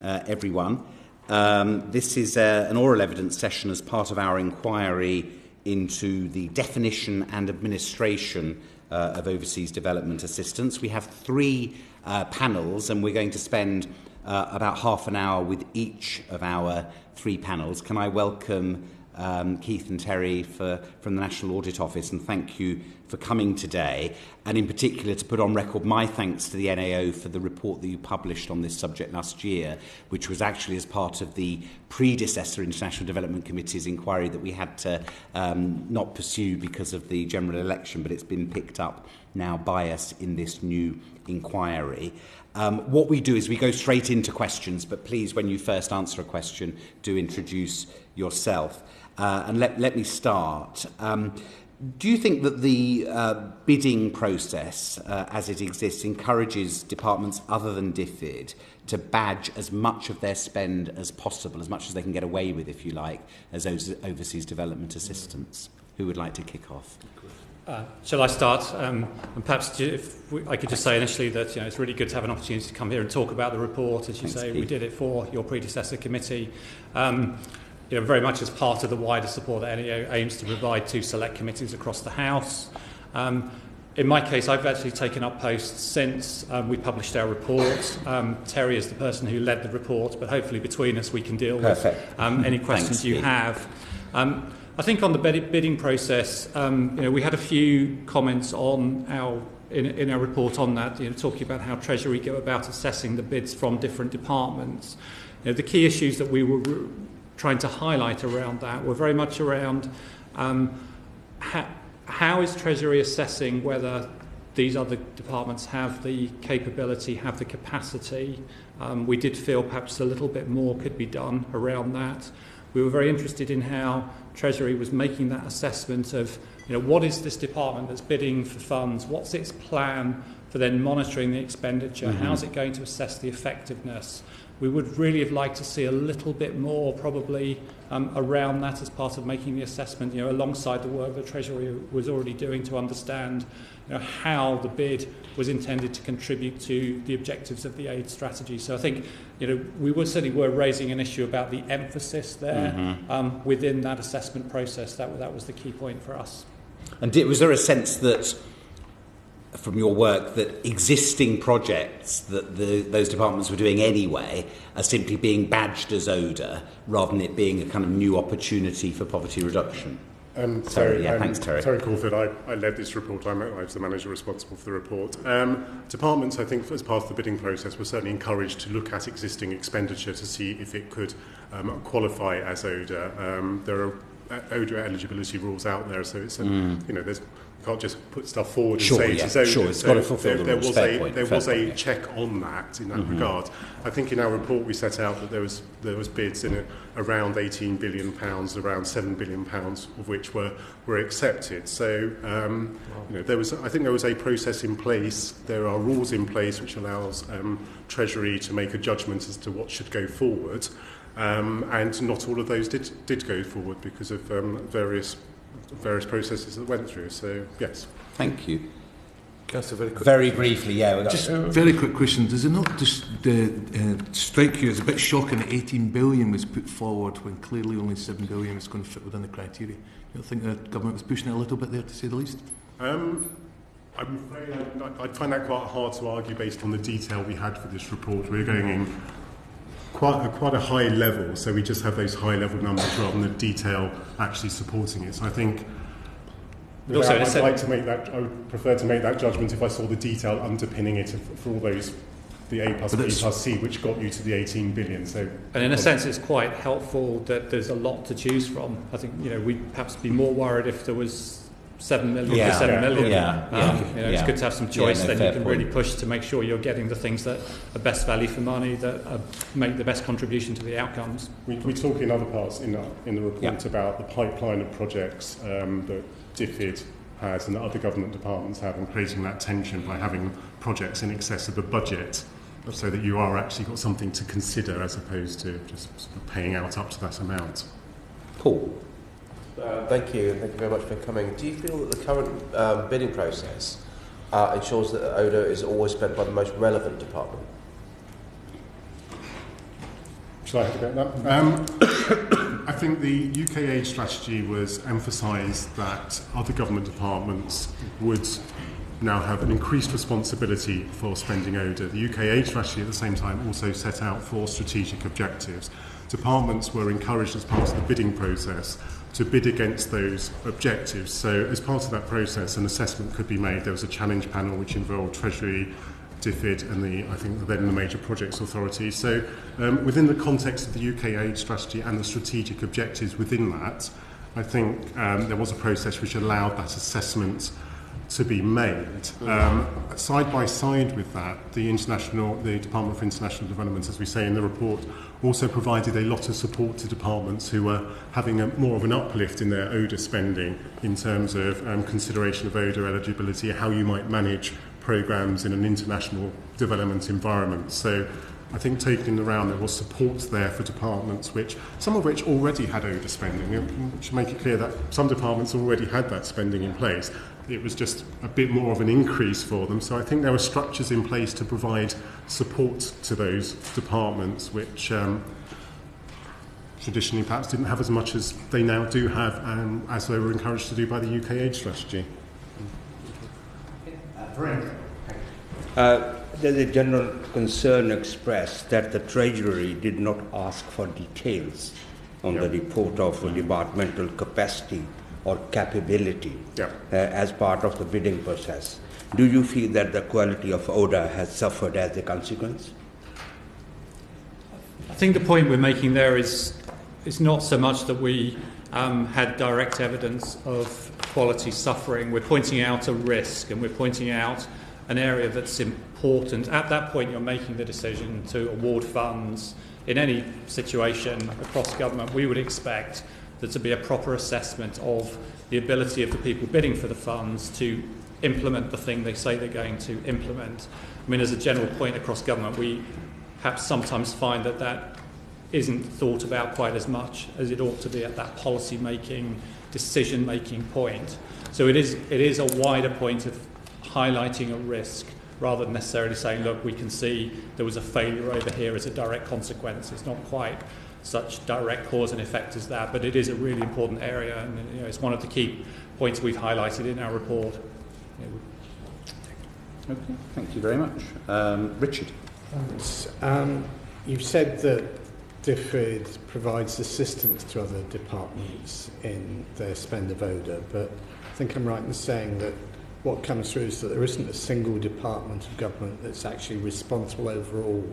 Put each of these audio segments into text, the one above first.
Everyone. This is an oral evidence session as part of our inquiry into the definition and administration of overseas development assistance. We have three panels, and we're going to spend about half an hour with each of our three panels. Can I welcome Keith and Terry from the National Audit Office, and thank you for coming today, and in particular to put on record my thanks to the NAO for the report that you published on this subject last year, which was actually as part of the predecessor International Development Committee's inquiry that we had to not pursue because of the general election, but it's been picked up now by us in this new inquiry. What we do is we go straight into questions, but please, when you first answer a question, do introduce yourself. And let me start. Do you think that the bidding process, as it exists, encourages departments other than DFID to badge as much of their spend as possible, as much as they can get away with, if you like, as overseas development assistance? Who would like to kick off? Shall I start? And perhaps I could just say initially that it's really good to have an opportunity to come here and talk about the report. As you say, Keith. We did it for your predecessor committee. Very much as part of the wider support that NAO aims to provide to select committees across the House. In my case, I've actually taken up posts since we published our report. Terry is the person who led the report, but hopefully between us we can deal with any questions you have. I think on the bidding process, we had a few comments on in our report on that, talking about how Treasury go about assessing the bids from different departments. The key issues that we were trying to highlight around that were very much around how is Treasury assessing whether these other departments have the capability, have the capacity. We did feel perhaps a little bit more could be done around that. We were very interested in how Treasury was making that assessment of, what is this department that's bidding for funds? What's its plan for then monitoring the expenditure? Mm-hmm. How's it going to assess the effectiveness? We would really have liked to see a little bit more probably around that as part of making the assessment, alongside the work that Treasury was already doing to understand how the bid was intended to contribute to the objectives of the aid strategy. So I think we certainly were raising an issue about the emphasis there within that assessment process. That was the key point for us. And was there a sense that, from your work, that existing projects that those departments were doing anyway are simply being badged as ODA rather than it being a kind of new opportunity for poverty reduction? Thanks, Terry. Terry Crawford, I led this report. I was the manager responsible for the report. Departments, I think, as part of the bidding process, were certainly encouraged to look at existing expenditure to see if it could qualify as ODA. There are ODA eligibility rules out there, so it's there's. You can't just put stuff forward and say it's ODA. Sure, it's got to fulfil the rules. There was a check on that in that regard. I think in our report we set out that there was bids in around £18 billion, around £7 billion of which were accepted. So I think there was a process in place. There are rules in place which allows Treasury to make a judgment as to what should go forward, and not all of those did go forward because of various processes that went through. So yes, thank you. Very briefly, just a very quick question. Does it not just strike you as a bit shocking that 18 billion was put forward when clearly only 7 billion was going to fit within the criteria? You don't think the government was pushing it a little bit there, to say the least? I'm afraid I'd find that quite hard to argue based on the detail we had for this report. We're going in quite a high level, so we just have those high level numbers rather than the detail actually supporting it. So I think I would prefer to make that judgment if I saw the detail underpinning it for all those, the A plus B plus C, which got you to the 18 billion. So, and in a sense, it's quite helpful that there's a lot to choose from. I think we'd perhaps be more worried if there was 7 million for 7 million. It's good to have some choice. Then you can really push to make sure you're getting the things that are best value for money, that make the best contribution to the outcomes. We talk in other parts in the report about the pipeline of projects that DFID has and that other government departments have, and creating that tension by having projects in excess of the budget, so that you are actually got something to consider as opposed to just sort of paying out up to that amount. Paul. Thank you, and thank you very much for coming. Do you feel that the current bidding process ensures that ODA is always spent by the most relevant department? Shall I have a go at that? I think the UK aid strategy was emphasised that other government departments would now have an increased responsibility for spending ODA. The UK aid strategy at the same time also set out 4 strategic objectives. Departments were encouraged as part of the bidding process to bid against those objectives. So as part of that process, an assessment could be made. There was a challenge panel which involved Treasury, DFID and the Major Projects Authority. So within the context of the UK aid strategy and the strategic objectives within that, I think there was a process which allowed that assessment to be made. Side by side with that, the Department for International Development, as we say in the report, also provided a lot of support to departments who were having more of an uplift in their ODA spending in terms of consideration of ODA eligibility, how you might manage programmes in an international development environment. So I think taking around there was support there for departments, some of which already had ODA spending. We should make it clear that some departments already had that spending in place. It was just a bit more of an increase for them. So I think there were structures in place to provide support to those departments, which traditionally perhaps didn't have as much as they now do have, and as they were encouraged to do by the UK aid strategy. There's a general concern expressed that the Treasury did not ask for details on the report of departmental capacity or capability as part of the bidding process. Do you feel that the quality of ODA has suffered as a consequence? I think the point we're making there is not so much that we had direct evidence of quality suffering. We're pointing out a risk, and we're pointing out an area that's important. At that point, you're making the decision to award funds. In any situation across government, we would expect there to be a proper assessment of the ability of the people bidding for the funds to implement the thing they say they're going to implement. I mean, as a general point across government, we perhaps sometimes find that that isn't thought about quite as much as it ought to be at that policy-making, decision-making point. So it is a wider point of highlighting a risk rather than necessarily saying, look, we can see there was a failure over here as a direct consequence. It's not quite such direct cause and effect as that, but it is a really important area, and it's one of the key points we've highlighted in our report. Okay, thank you very much. Richard. Thanks. You've said that DFID provides assistance to other departments in their spend of ODA, but I think I'm right in saying that what comes through is that there isn't a single department of government that's actually responsible overall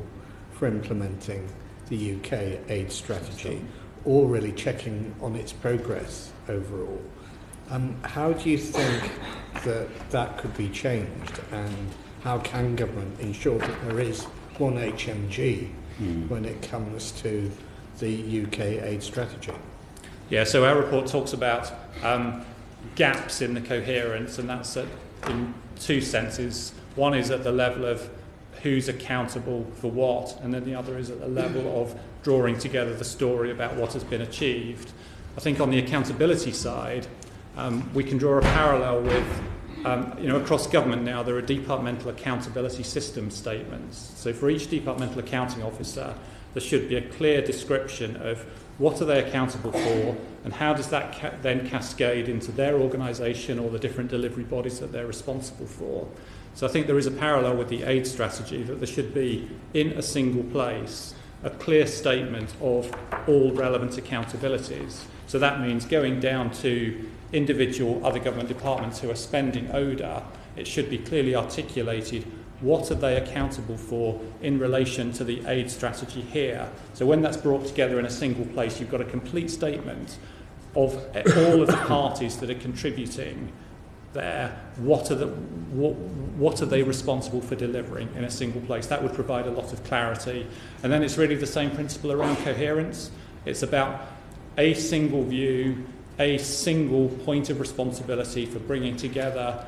for implementing the UK aid strategy or really checking on its progress overall. How do you think that could be changed, and how can government ensure that there is one HMG when it comes to the UK aid strategy? Yeah, so our report talks about gaps in the coherence, and that's in two senses. One is at the level of who's accountable for what, and then the other is at the level of drawing together the story about what has been achieved. I think on the accountability side, we can draw a parallel with, across government now there are departmental accountability system statements. So for each departmental accounting officer, there should be a clear description of what are they accountable for, and how does that then cascade into their organisation or the different delivery bodies that they're responsible for. So I think there is a parallel with the aid strategy, that there should be, in a single place, a clear statement of all relevant accountabilities. So that means going down to individual other government departments who are spending ODA, it should be clearly articulated what are they accountable for in relation to the aid strategy here. So when that's brought together in a single place, you've got a complete statement of all of the parties that are contributing there. What are they responsible for delivering in a single place? That would provide a lot of clarity. And then it's really the same principle around coherence. It's about a single view, a single point of responsibility for bringing together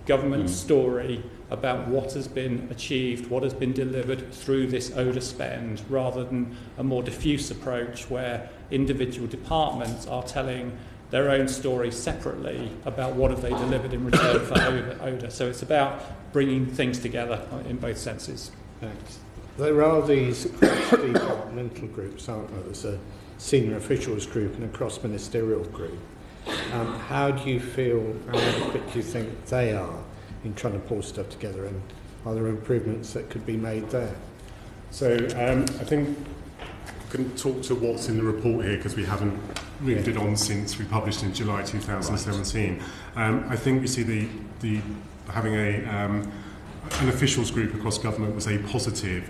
government story about what has been achieved, what has been delivered through this ODA spend, rather than a more diffuse approach where individual departments are telling their own story separately about what have they delivered in return for ODA. So it's about bringing things together in both senses. Thanks. There are these cross-departmental groups, aren't there? There's a senior officials group and a cross-ministerial group. How do you feel, how adequate do you think they are in trying to pull stuff together, and are there improvements that could be made there? So I think I can talk to what's in the report here because we haven't moved it on since we published in July 2017. Right. I think we see the having an officials group across government was a positive,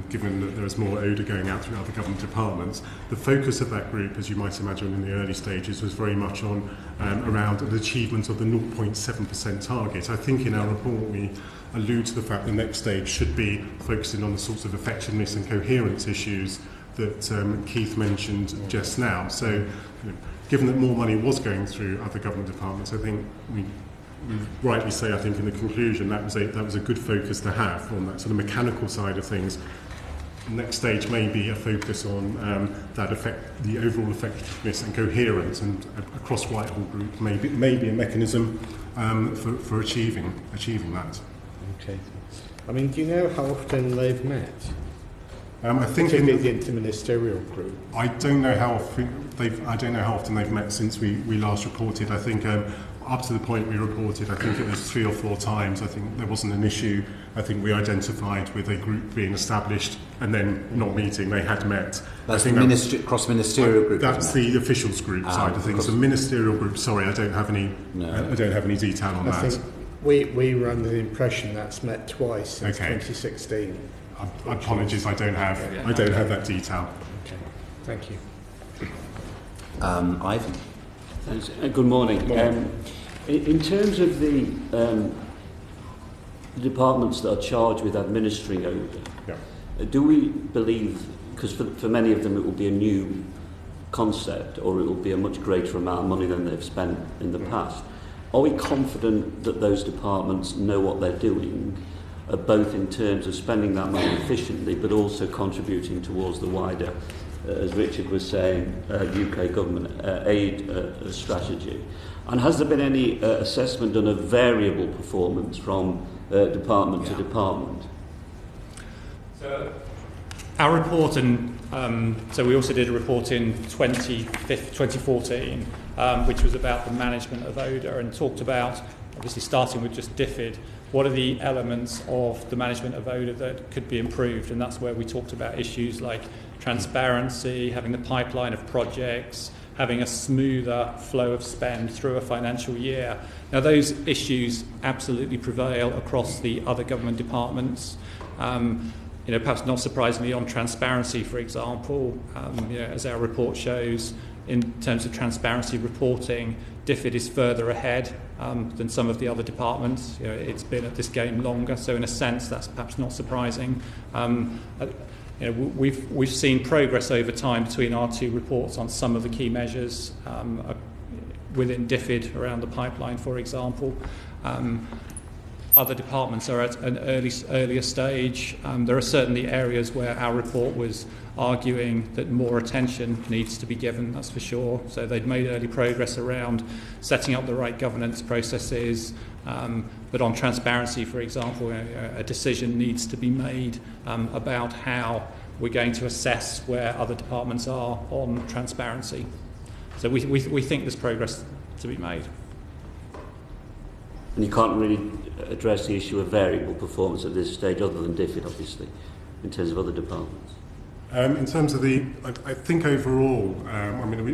given that there is more ODA going out through other government departments. The focus of that group, as you might imagine in the early stages, was very much on around the achievement of the 0.7% target. I think in our report we allude to the fact the next stage should be focusing on the sorts of effectiveness and coherence issues that Keith mentioned just now. So, given that more money was going through other government departments, I think we rightly say, I think in the conclusion, that was a good focus to have on that sort of mechanical side of things. Next stage may be a focus on the overall effectiveness and coherence, and across Whitehall Group may be a mechanism for achieving that. Okay. I mean, do you know how often they've met? I think in the interministerial group. I don't know how often they've met since we last reported. I think up to the point we reported, I think it was 3 or 4 times. I think there wasn't an issue. I think we identified with a group being established and then not meeting. They had met. That's the cross-ministerial group. That's the officials group side of things. The ministerial group. Sorry, I don't have any. No. I don't have any detail on that. I think we were under the impression that's met twice since 2016. Apologies, I don't have that detail. Okay, thank you. Ivan. Thanks. Good morning. In terms of the departments that are charged with administering ODA, do we believe, because for many of them it will be a new concept, or it will be a much greater amount of money than they've spent in the past, are we confident that those departments know what they're doing, both in terms of spending that money efficiently but also contributing towards the wider, as Richard was saying, UK government aid strategy? And has there been any assessment on a variable performance from department to department? So our report, so we also did a report in 2014, which was about the management of ODA, and talked about, obviously starting with just DFID, what are the elements of the management of ODA that could be improved? And that's where we talked about issues like transparency, having the pipeline of projects, having a smoother flow of spend through a financial year. Now, those issues absolutely prevail across the other government departments. Perhaps not surprisingly, on transparency, for example, as our report shows, in terms of transparency reporting, DFID is further ahead than some of the other departments. It's been at this game longer, so in a sense that's perhaps not surprising. We've seen progress over time between our 2 reports on some of the key measures within DFID around the pipeline, for example. Other departments are at an earlier stage. There are certainly areas where our report was arguing that more attention needs to be given, that's for sure. So they'd made early progress around setting up the right governance processes. But on transparency, for example, a decision needs to be made about how we're going to assess where other departments are on transparency. So we think there's progress to be made. And you can't really address the issue of variable performance at this stage, other than DFID, obviously, in terms of other departments. In terms of I think overall,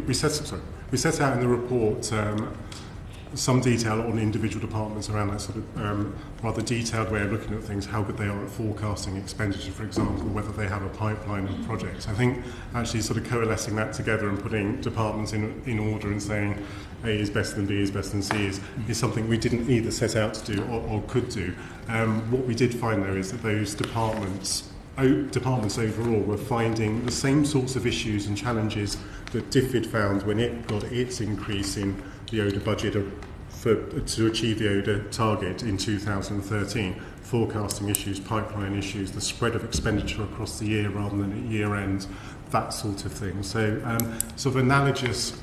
we set out in the report some detail on individual departments around that sort of rather detailed way of looking at things, how good they are at forecasting expenditure, for example, whether they have a pipeline of projects. I think actually sort of coalescing that together and putting departments in order and saying A is better than B is better than C is something we didn't either set out to do or could do. What we did find, though, is that those departments overall were finding the same sorts of issues and challenges that DFID found when it got its increase in the ODA budget to achieve the ODA target in 2013. Forecasting issues, pipeline issues, the spread of expenditure across the year rather than at year end, that sort of thing. So sort of analogous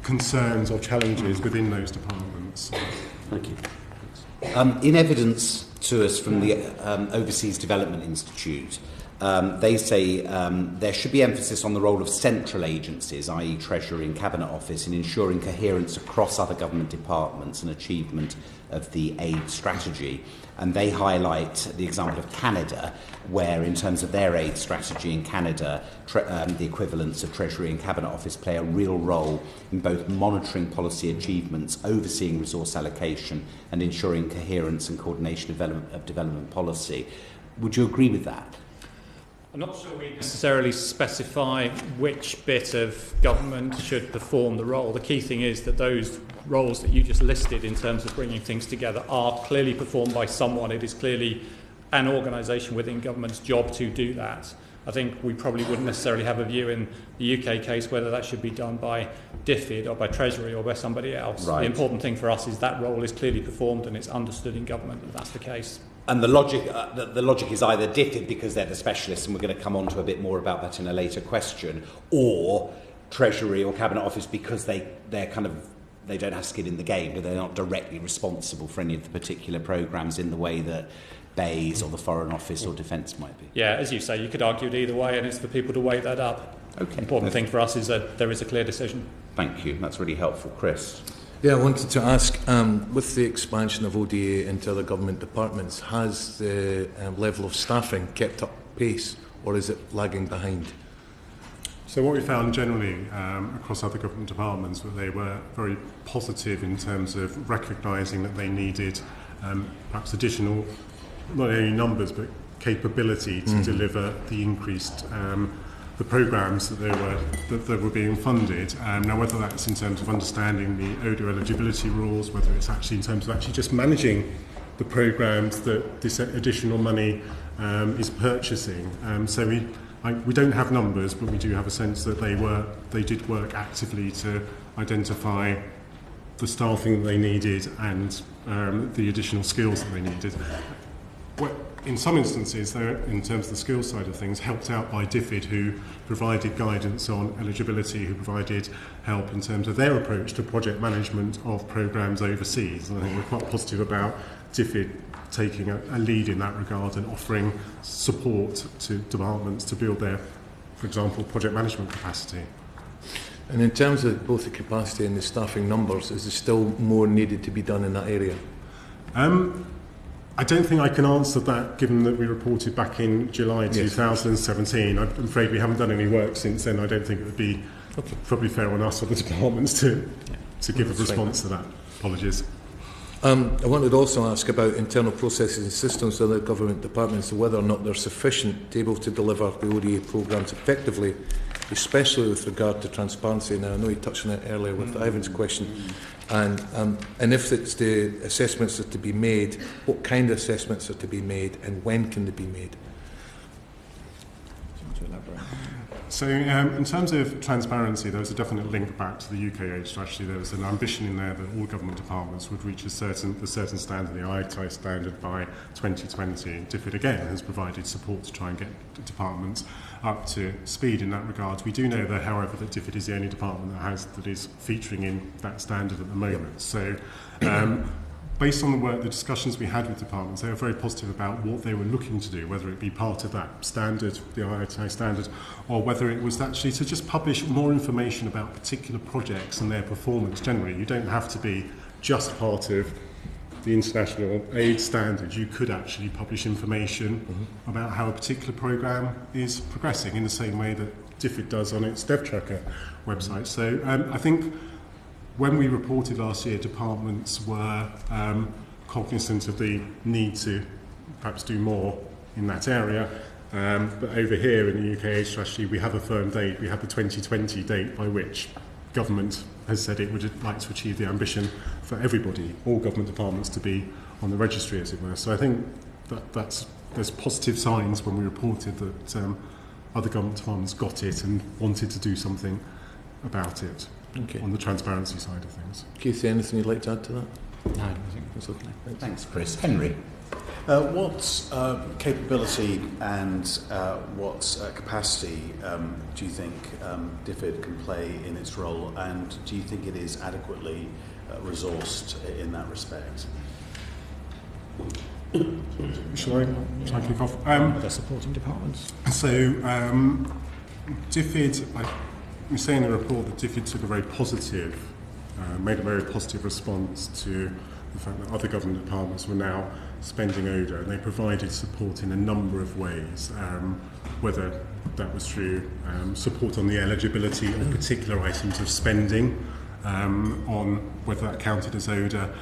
concerns or challenges within those departments. Thank you. In evidence to us from the Overseas Development Institute, They say there should be emphasis on the role of central agencies, i.e. Treasury and Cabinet Office, in ensuring coherence across other government departments and achievement of the aid strategy. And they highlight the example of Canada, where in terms of their aid strategy in Canada, the equivalents of Treasury and Cabinet Office play a real role in both monitoring policy achievements, overseeing resource allocation and ensuring coherence and coordination of development policy. Would you agree with that? I'm not sure we necessarily specify which bit of government should perform the role. The key thing is that those roles that you just listed in terms of bringing things together are clearly performed by someone. It is clearly an organisation within government's job to do that. I think we probably wouldn't necessarily have a view in the UK case whether that should be done by DFID or by Treasury or by somebody else. Right. The important thing for us is that role is clearly performed and it's understood in government that that's the case. And the logic is either DFID because they're the specialists, and we're going to come on to a bit more about that in a later question, or Treasury or Cabinet Office because they don't have skin in the game, but they're not directly responsible for any of the particular programmes in the way that BEIS or the Foreign Office or Defence might be. Yeah, as you say, you could argue it either way, and it's for people to weigh that up. Okay. The important thing for us is that there is a clear decision. Thank you. That's really helpful. Chris? Yeah, I wanted to ask, with the expansion of ODA into other government departments, has the level of staffing kept up pace, or is it lagging behind? So what we found generally across other government departments was they were very positive in terms of recognising that they needed perhaps additional, not only numbers, but capability to deliver the increased the programmes that were being funded. Now, whether that's in terms of understanding the ODA eligibility rules, whether it's actually in terms of actually just managing the programmes that this additional money is purchasing. So we don't have numbers, but we do have a sense that they did work actively to identify the staffing that they needed and the additional skills that they needed. In some instances, they're, in terms of the skills side of things, helped out by DFID, who provided guidance on eligibility, who provided help in terms of their approach to project management of programmes overseas. And I think we're quite positive about DFID taking a lead in that regard and offering support to departments to build their, for example, project management capacity. And in terms of both the capacity and the staffing numbers, is there still more needed to be done in that area? I don't think I can answer that, given that we reported back in July 2017. I'm afraid we haven't done any work since then. I don't think it would be probably fair on us or the departments to give a response to that. Apologies. I wanted to also ask about internal processes and systems of the government departments, whether or not they're sufficient to be able to deliver the ODA programmes effectively, especially with regard to transparency. Now, I know you touched on it earlier with Ivan's question. And if it's the assessments that are to be made, what kind of assessments are to be made and when can they be made? So in terms of transparency, there was a definite link back to the UK age strategy. There was an ambition in there that all government departments would reach the certain standard, the ITI standard, by 2020. DFID again has provided support to try and get departments up to speed in that regard. We do know that, however, that DFID is the only department that is featuring in that standard at the moment. So based on the discussions we had with departments, they were very positive about what they were looking to do, whether it be part of that standard, the ITI standard, or whether it was actually to just publish more information about particular projects and their performance generally. You don't have to be just part of the international aid standard. You could actually publish information about how a particular programme is progressing in the same way that DFID does on its DevTracker website. So I think when we reported last year, departments were cognizant of the need to perhaps do more in that area. But over here in the UK age strategy, we have a firm date. We have the 2020 date by which government has said it would like to achieve the ambition for everybody, all government departments, to be on the registry, as it were. So I think there's positive signs when we reported that other government departments got it and wanted to do something about it. Okay. On the transparency side of things. Keith, anything you'd like to add to that? No, I think it's okay. Thanks, Chris. Henry? What capability and what capacity do you think DFID can play in its role, and do you think it is adequately resourced in that respect? Shall I kick off? Other supporting departments. So, DFID, we say in the report that DFID took a very positive, made a very positive response to the fact that other government departments were now spending ODA, and they provided support in a number of ways, whether that was through support on the eligibility of particular items of spending, on whether that counted as ODA,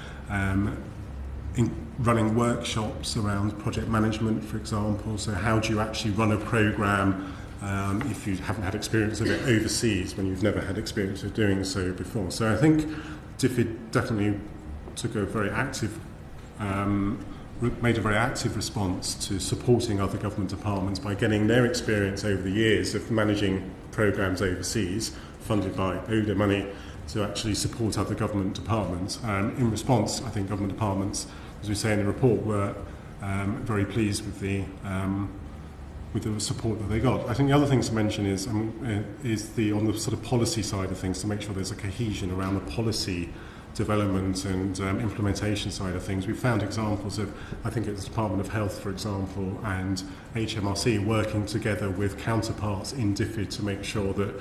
in running workshops around project management, for example. So how do you actually run a programme if you haven't had experience of it overseas, when you've never had experience of doing so before? So I think DFID definitely took a very active, made a very active response to supporting other government departments by getting their experience over the years of managing programmes overseas, funded by ODA money, to actually support other government departments. In response, I think government departments, as we say in the report, were very pleased with the support that they got. I think the other thing to mention is the on the sort of policy side of things, to make sure there's a cohesion around the policy development and implementation side of things. We've found examples of, I think it's the Department of Health, for example, and HMRC working together with counterparts in DFID to make sure that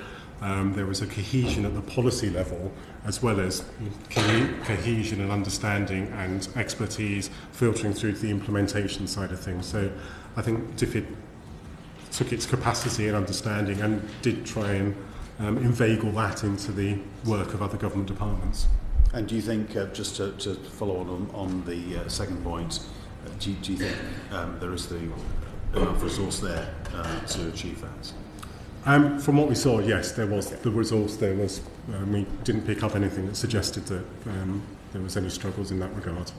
there was a cohesion at the policy level, as well as cohesion and understanding and expertise filtering through to the implementation side of things. So I think DFID took its capacity and understanding and did try and inveigle that into the work of other government departments. And do you think, just to follow on the second point, do you think there is enough resource there to achieve that? From what we saw, yes, there was the resource. There was. We didn't pick up anything that suggested that there was any struggles in that regard.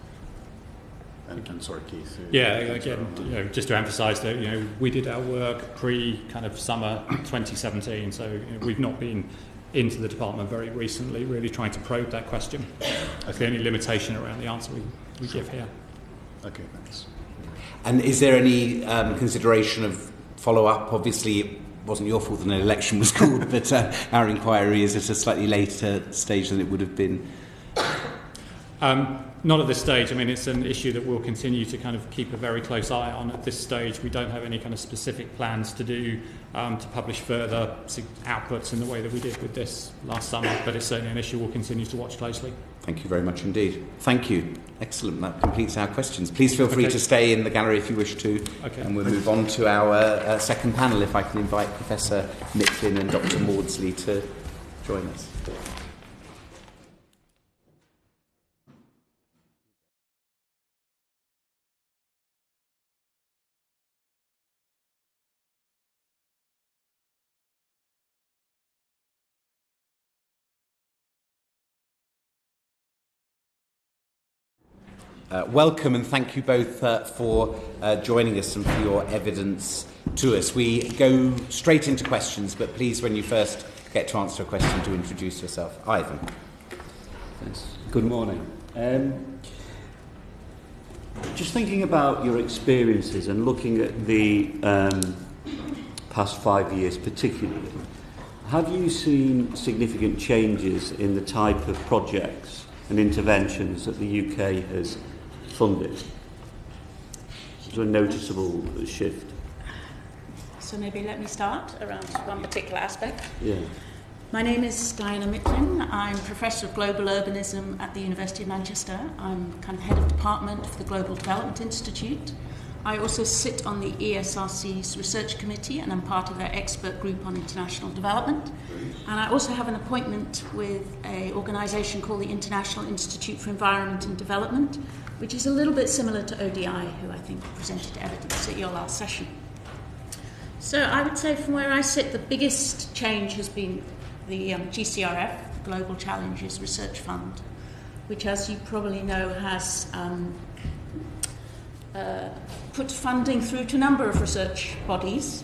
And sorry, Keith. Yeah, again, just to emphasise that we did our work pre kind of summer 2017, so we've not been into the department very recently, really trying to probe that question. That's the only limitation around the answer we give here. Okay, thanks. And is there any consideration of follow-up? Obviously, it wasn't your fault that an election was called, but our inquiry is at a slightly later stage than it would have been. Not at this stage. I mean, it's an issue that we'll continue to kind of keep a very close eye on. At this stage, we don't have any kind of specific plans to do to publish further outputs in the way that we did with this last summer, but it's certainly an issue we'll continue to watch closely. Thank you very much indeed. Thank you. Excellent. That completes our questions. Please feel free to stay in the gallery if you wish to, and we'll move on to our second panel, if I can invite Professor Miltin and Dr. Maudsley to join us. Welcome, and thank you both for joining us and for your evidence to us. We go straight into questions, but please, when you first get to answer a question, do introduce yourself. Ivan. Yes. Good morning. Just thinking about your experiences and looking at the past 5 years particularly, have you seen significant changes in the type of projects and interventions that the UK has funded? Is there a noticeable shift? So maybe let me start around one particular aspect. Yeah. My name is Diana Miltin. I'm Professor of Global Urbanism at the University of Manchester. I'm kind of Head of Department for the Global Development Institute. I also sit on the ESRC's Research Committee, and I'm part of their expert group on international development. And I also have an appointment with an organisation called the International Institute for Environment and Development, which is a little bit similar to ODI, who I think presented evidence at your last session. So I would say from where I sit, the biggest change has been the GCRF, the Global Challenges Research Fund, which, as you probably know, has put funding through to a number of research bodies,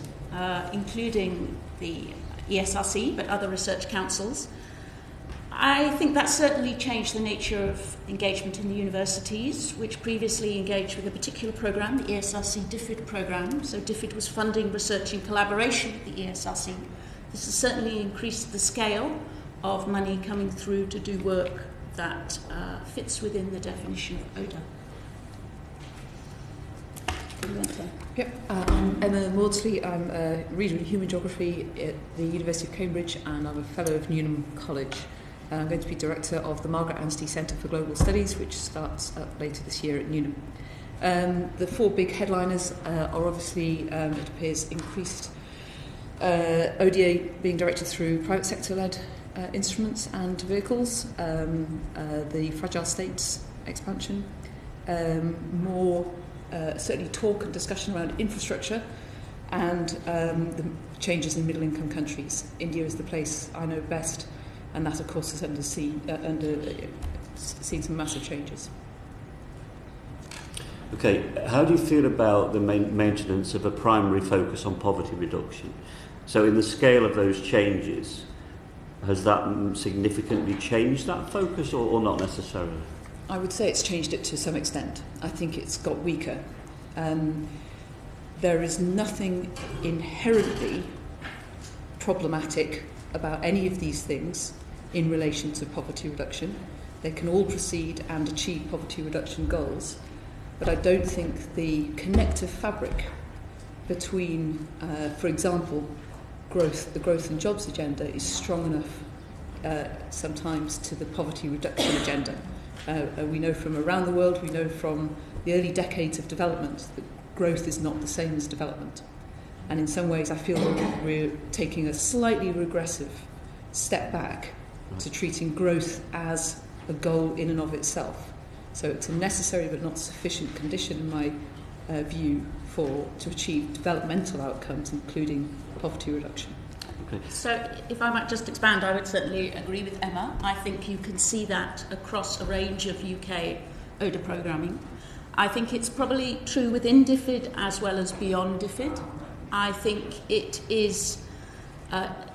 including the ESRC, but other research councils. I think that certainly changed the nature of engagement in the universities, which previously engaged with a particular programme, the ESRC DFID programme. So DFID was funding research in collaboration with the ESRC. This has certainly increased the scale of money coming through to do work that fits within the definition of ODA. Miltin. Yep, I'm Emma Maudsley. I'm a reader in human geography at the University of Cambridge, and I'm a fellow of Newnham College. I'm going to be director of the Margaret Anstey Centre for Global Studies, which starts up later this year at Newnham. The four big headliners are obviously, it appears, increased ODA being directed through private sector-led instruments and vehicles, the fragile states expansion, more certainly talk and discussion around infrastructure, and the changes in middle-income countries. India is the place I know best, and that, of course, has seen some massive changes. Okay, how do you feel about the maintenance of a primary focus on poverty reduction? So in the scale of those changes, has that significantly changed that focus or not necessarily? I would say it's changed it to some extent. I think it's got weaker. There is nothing inherently problematic about any of these things in relation to poverty reduction. They can all proceed and achieve poverty reduction goals, but I don't think the connective fabric between, for example, the growth and jobs agenda is strong enough sometimes to the poverty reduction agenda. We know from around the world, we know from the early decades of development that growth is not the same as development. And in some ways I feel that we're taking a slightly regressive step back to treating growth as a goal in and of itself. So it's a necessary but not sufficient condition, in my view, to achieve developmental outcomes, including poverty reduction. Okay. So if I might just expand, I would certainly agree with Emma. I think you can see that across a range of UK ODA programming. I think it's probably true within DFID as well as beyond DFID. I think it is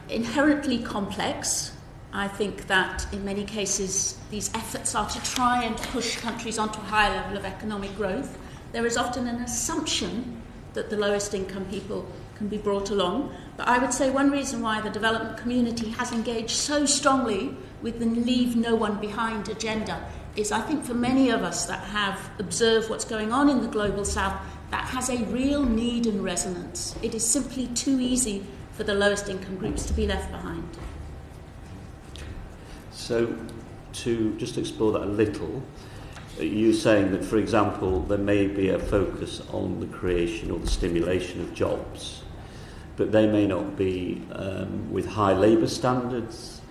inherently complex. I think that in many cases these efforts are to try and push countries onto a higher level of economic growth. There is often an assumption that the lowest income people can be brought along. But I would say one reason why the development community has engaged so strongly with the leave no one behind agenda is, I think, for many of us that have observed what's going on in the global south, that has a real need and resonance. It is simply too easy for the lowest income groups to be left behind. So to just explore that a little, you're saying that, for example, there may be a focus on the creation or the stimulation of jobs, but they may not be with high labour standards,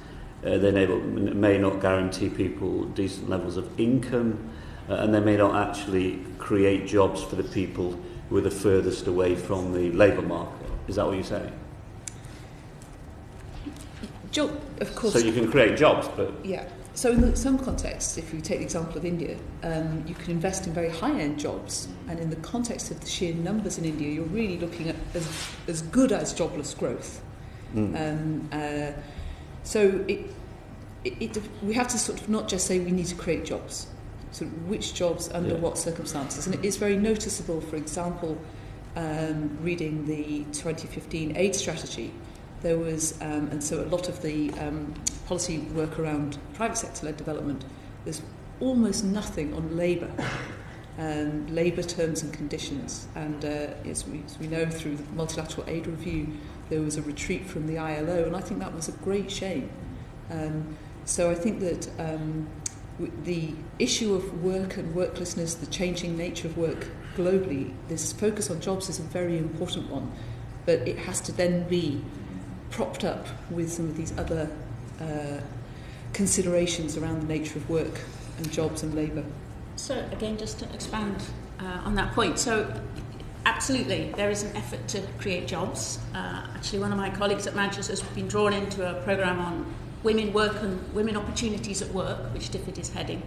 they may not guarantee people decent levels of income, and they may not actually create jobs for the people who are the furthest away from the labour market. Is that what you're saying? Of course. So you can create jobs, but... Yeah. So in some contexts, if you take the example of India, you can invest in very high-end jobs, and in the context of the sheer numbers in India, you're really looking at as good as jobless growth. So we have to sort of not just say we need to create jobs, so which jobs under what circumstances. And it is very noticeable, for example, reading the 2015 aid strategy, there was, and so a lot of the policy work around private sector-led development, there's almost nothing on labour, labour terms and conditions. And as we know through the multilateral aid review, there was a retreat from the ILO, and I think that was a great shame. So I think that the issue of work and worklessness, the changing nature of work globally, this focus on jobs is a very important one, but it has to then be propped up with some of these other considerations around the nature of work and jobs and labour. So again, just to expand on that point, so absolutely there is an effort to create jobs. Actually, one of my colleagues at Manchester has been drawn into a programme on women work and women opportunities at work, which DFID is heading.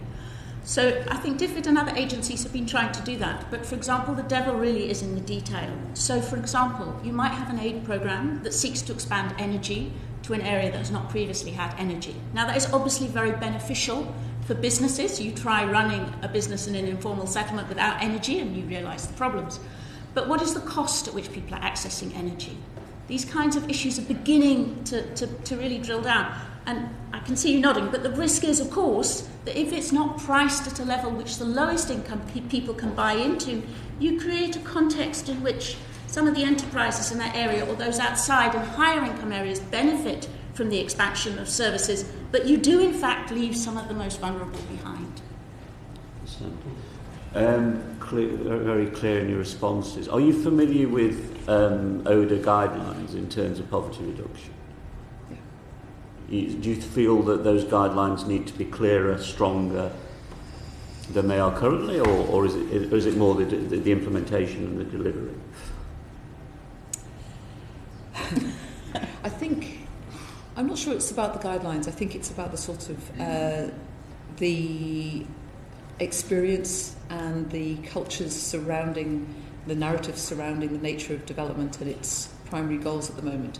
So I think DFID and other agencies have been trying to do that. But for example, the devil really is in the detail. So for example, you might have an aid programme that seeks to expand energy to an area that has not previously had energy. Now that is obviously very beneficial for businesses. You try running a business in an informal settlement without energy and you realise the problems. But what is the cost at which people are accessing energy? these kinds of issues are beginning to really drill down. And I can see you nodding, but the risk is, of course, that if it's not priced at a level which the lowest income people can buy into, you create a context in which some of the enterprises in that area or those outside in higher income areas benefit from the expansion of services, but you do in fact leave some of the most vulnerable behind. Very clear in your responses. Are you familiar with ODA guidelines in terms of poverty reduction? Do you feel that those guidelines need to be clearer, stronger than they are currently, or is it more the implementation and the delivery? I think, I'm not sure it's about the guidelines. I think it's about the sort of the experience and the cultures surrounding, the narrative surrounding the nature of development and its primary goals at the moment.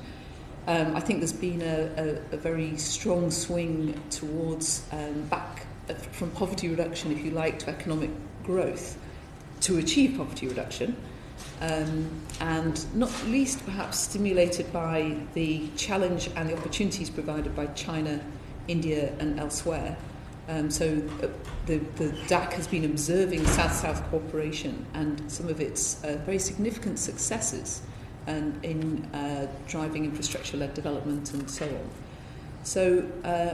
I think there's been a very strong swing towards back from poverty reduction, if you like, to economic growth to achieve poverty reduction, and not least perhaps stimulated by the challenge and the opportunities provided by China, India and elsewhere. So the DAC has been observing South-South cooperation and some of its very significant successes and in driving infrastructure-led development and so on. So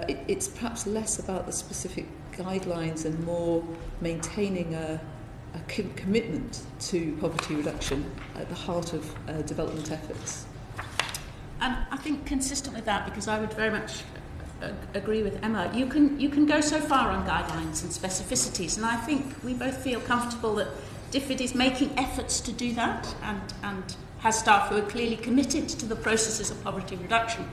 it's perhaps less about the specific guidelines and more maintaining a commitment to poverty reduction at the heart of development efforts. And I think consistent with that, because I would very much agree with Emma, you can go so far on guidelines and specificities, and I think we both feel comfortable that DFID is making efforts to do that and has staff who are clearly committed to the processes of poverty reduction.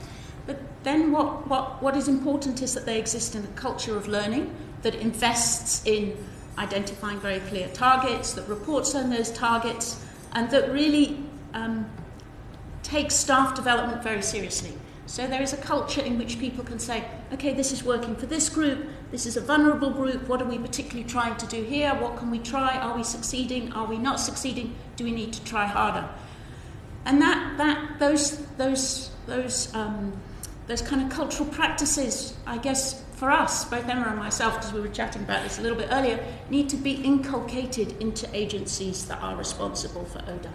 But then what is important is that they exist in a culture of learning that invests in identifying very clear targets, that reports on those targets, and that really takes staff development very seriously. So there is a culture in which people can say, okay, this is working for this group, this is a vulnerable group, what are we particularly trying to do here, what can we try, are we succeeding, are we not succeeding, do we need to try harder? And those kind of cultural practices, I guess, for us, both Emma and myself, because we were chatting about this a little bit earlier, need to be inculcated into agencies that are responsible for ODA.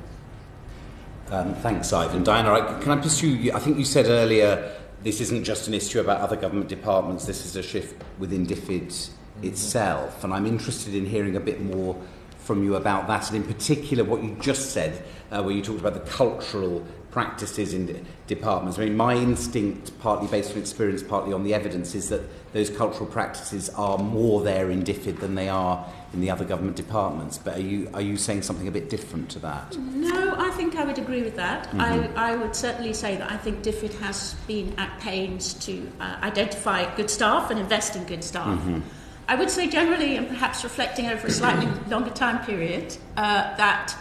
Thanks, Ivan. Diana, can I pursue you? I think you said earlier this isn't just an issue about other government departments, this is a shift within DFID itself, and I'm interested in hearing a bit more from you about that, and in particular what you just said, where you talked about the cultural practices in departments. I mean, my instinct, partly based on experience, partly on the evidence, is that those cultural practices are more there in DFID than they are in the other government departments. But are you saying something a bit different to that? No, I think I would agree with that. Mm-hmm. I would certainly say that I think DFID has been at pains to identify good staff and invest in good staff. Mm-hmm. I would say generally, and perhaps reflecting over a slightly longer time period, that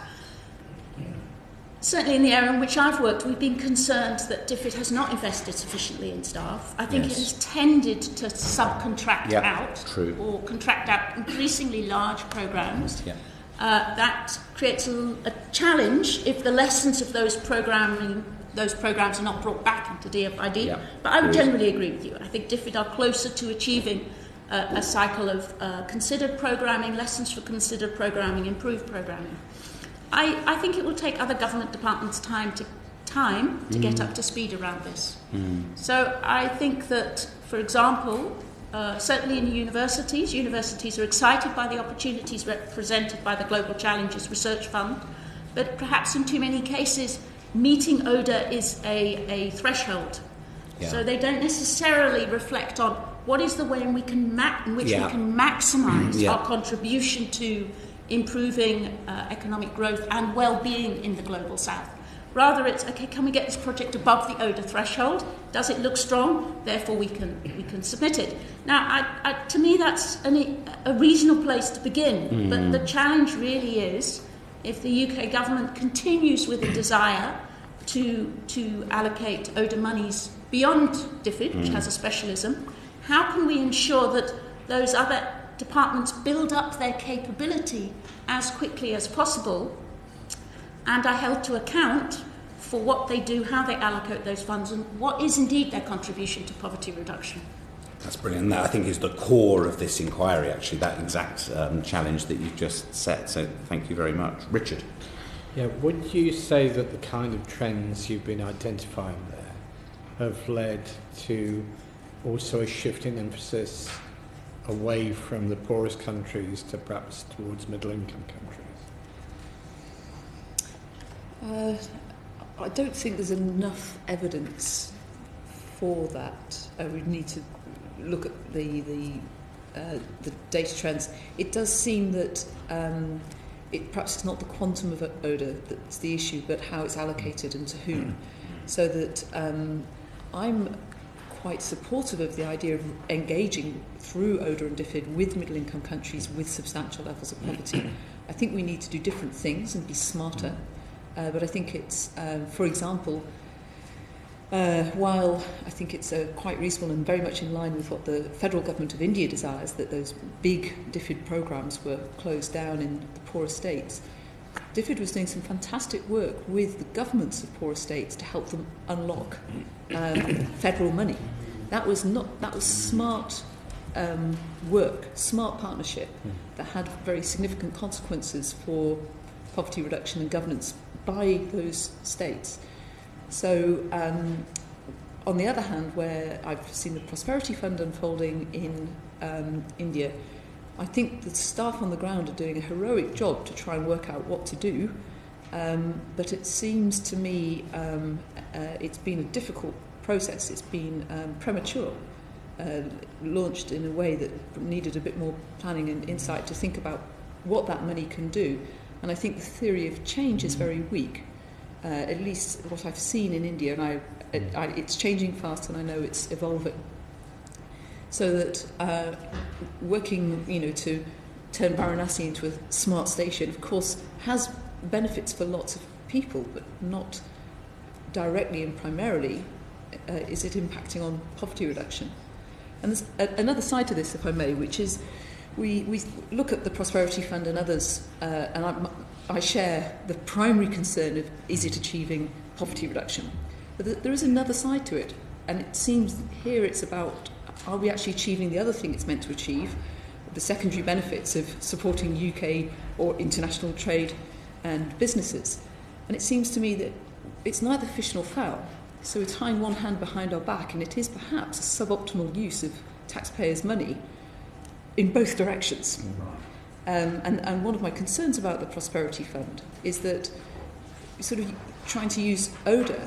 certainly in the area in which I've worked, we've been concerned that DFID has not invested sufficiently in staff. I think it has tended to subcontract out or contract out increasingly large programmes. That creates a challenge if the lessons of those programmes are not brought back into DFID. But I would generally agree with you. I think DFID are closer to achieving a cycle of considered programming, lessons for considered programming, improved programming. I think it will take other government departments time to get up to speed around this. So I think that, for example, certainly in universities are excited by the opportunities represented by the Global Challenges Research Fund, but perhaps in too many cases, meeting ODA is a threshold. So they don't necessarily reflect on what is the way in which we can maximise our contribution to improving economic growth and well-being in the Global South. Rather, it's, okay, can we get this project above the ODA threshold? Does it look strong? Therefore, we can submit it. Now, to me, that's a reasonable place to begin. But the challenge really is, if the UK government continues with a desire to allocate ODA monies beyond DFID, which has a specialism, how can we ensure that those other departments build up their capability as quickly as possible and are held to account for what they do, how they allocate those funds, and what is indeed their contribution to poverty reduction. That's brilliant. That, I think, is the core of this inquiry, actually, that exact challenge that you've just set. So thank you very much. Richard? Yeah, would you say that the kind of trends you've been identifying there have led to also a shift in emphasis away from the poorest countries to perhaps towards middle-income countries? I don't think there's enough evidence for that. We need to look at the data trends. It does seem that it perhaps it's not the quantum of ODA that's the issue, but how it's allocated and to whom. So that I'm quite supportive of the idea of engaging through ODA and DFID with middle-income countries with substantial levels of poverty. I think we need to do different things and be smarter. But I think it's, for example, while I think it's quite reasonable and very much in line with what the federal government of India desires, that those big DFID programs were closed down in the poorer states, DFID was doing some fantastic work with the governments of poorer states to help them unlock federal money. That was smart work, smart partnership that had very significant consequences for poverty reduction and governance by those states. So, on the other hand, where I've seen the Prosperity Fund unfolding in India, I think the staff on the ground are doing a heroic job to try and work out what to do, but it seems to me it's been a difficult process. It's been premature, launched in a way that needed a bit more planning and insight to think about what that money can do. And I think the theory of change is very weak. At least what I've seen in India, and it's changing fast, and I know it's evolving. So that working, to turn Varanasi into a smart station, of course, has benefits for lots of people, but not directly and primarily is it impacting on poverty reduction. And there's another side to this, if I may, which is we look at the Prosperity Fund and others, and I share the primary concern of is it achieving poverty reduction. But there is another side to it, and it seems here it's about are we actually achieving the other thing it's meant to achieve, the secondary benefits of supporting UK or international trade and businesses. And it seems to me that it's neither fish nor fowl. So we're tying one hand behind our back, and it is perhaps a suboptimal use of taxpayers' money in both directions. And one of my concerns about the Prosperity Fund is that you're sort of trying to use ODA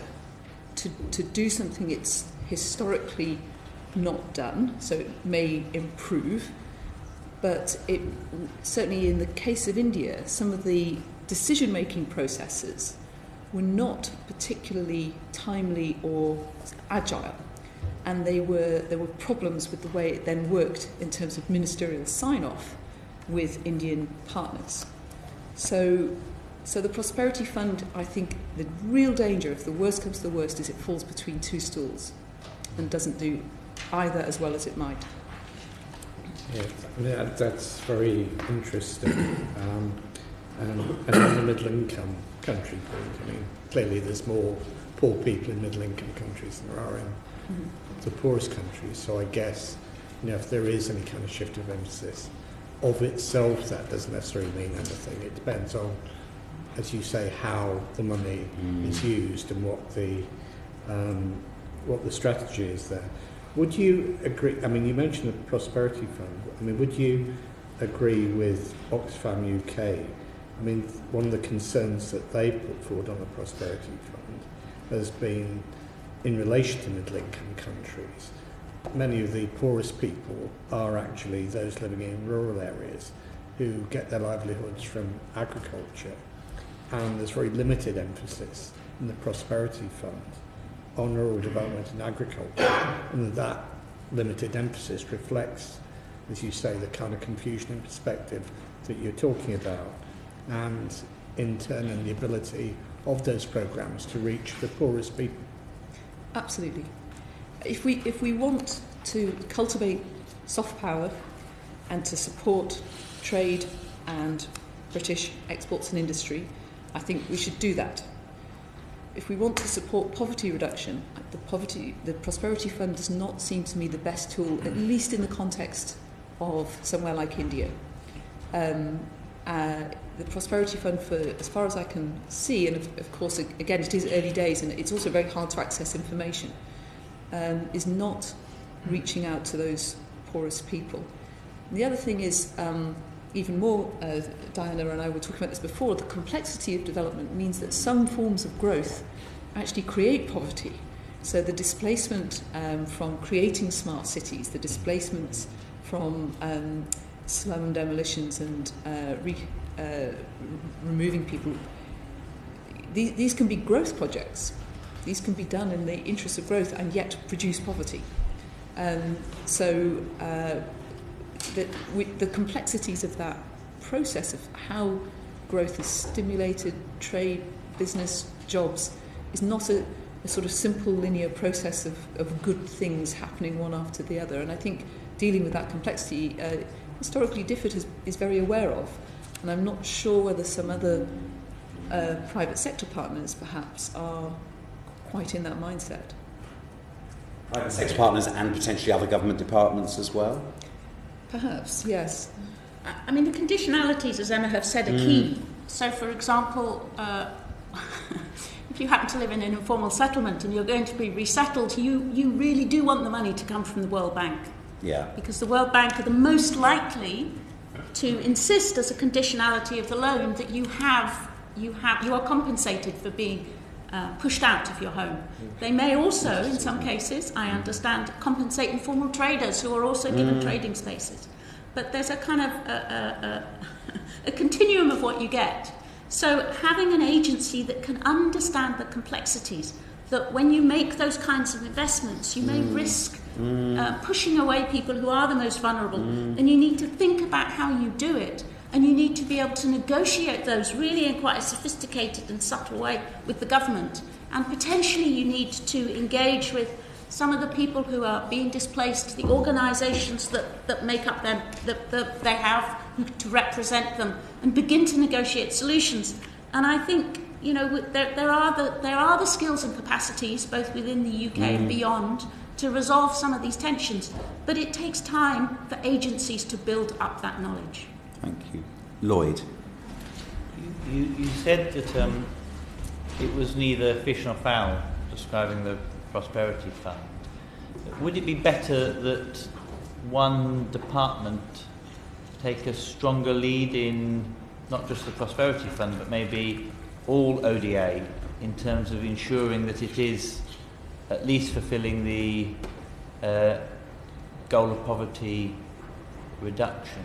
to do something it's historically not done, so it may improve, but it certainly in the case of India, some of the decision-making processes were not particularly timely or agile, and there were problems with the way it then worked in terms of ministerial sign-off with Indian partners. So the Prosperity Fund, I think the real danger, if the worst comes to the worst, is it falls between two stools and doesn't do either as well as it might. Yeah, that's very interesting. And on the middle-income country point, clearly there's more poor people in middle-income countries than there are in the poorest countries. So I guess, if there is any kind of shift of emphasis, of itself, that doesn't necessarily mean anything. It depends on, as you say, how the money is used and what the strategy is there. Would you agree? You mentioned the Prosperity Fund. Would you agree with Oxfam UK? One of the concerns that they put forward on the Prosperity Fund has been in relation to middle-income countries. Many of the poorest people are actually those living in rural areas who get their livelihoods from agriculture, and there's very limited emphasis in the Prosperity Fund on rural development and agriculture, and that limited emphasis reflects, as you say, the kind of confusion and perspective that you're talking about, and in turn in the ability of those programs to reach the poorest people. Absolutely. If we want to cultivate soft power and to support trade and British exports and industry, I think we should do that. if we want to support poverty reduction, the Prosperity Fund does not seem to me the best tool, at least in the context of somewhere like India. The Prosperity Fund, for as far as I can see, and of course, again, it is early days and it's also very hard to access information, is not reaching out to those poorest people. And the other thing is, even more, Diana and I were talking about this before, the complexity of development means that some forms of growth actually create poverty. So the displacement from creating smart cities, the displacements from slum demolitions and removing people, these can be growth projects. These can be done in the interest of growth and yet produce poverty. The complexities of that process of how growth is stimulated, trade, business, jobs, is not a sort of simple linear process of good things happening one after the other. And I think dealing with that complexity, historically DFID is very aware of. And I'm not sure whether some other private sector partners perhaps are quite in that mindset. Private sector partners and potentially other government departments as well? Perhaps, yes. I mean, the conditionalities, as Emma have said, are key. So, for example, if you happen to live in an informal settlement and you're going to be resettled, you really do want the money to come from the World Bank. Yeah. Because the World Bank are the most likely to insist as a conditionality of the loan that you are compensated for being pushed out of your home. They may also, in some cases, I understand, compensate informal traders who are also given trading spaces. But there's a kind of a continuum of what you get. So having an agency that can understand the complexities, that when you make those kinds of investments, you may risk pushing away people who are the most vulnerable, and you need to think about how you do it. And you need to be able to negotiate those really in quite a sophisticated and subtle way with the government. And potentially you need to engage with some of the people who are being displaced, the organisations that make up them, that they have to represent them, and begin to negotiate solutions. And I think, you know, there are the skills and capacities, both within the UK and beyond, to resolve some of these tensions. But it takes time for agencies to build up that knowledge. Thank you. Lloyd. You said that it was neither fish nor fowl describing the Prosperity Fund. Would it be better that one department take a stronger lead in not just the Prosperity Fund but maybe all ODA in terms of ensuring that it is at least fulfilling the goal of poverty reduction?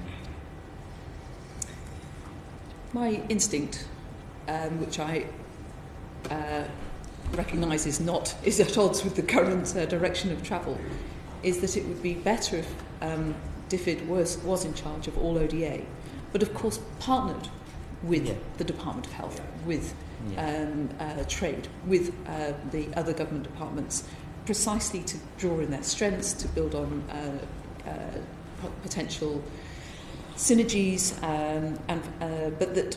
My instinct, which I recognise is at odds with the current direction of travel, is that it would be better if DFID was in charge of all ODA, but of course partnered with the Department of Health, with Trade, with the other government departments, precisely to draw in their strengths, to build on potential synergies, but that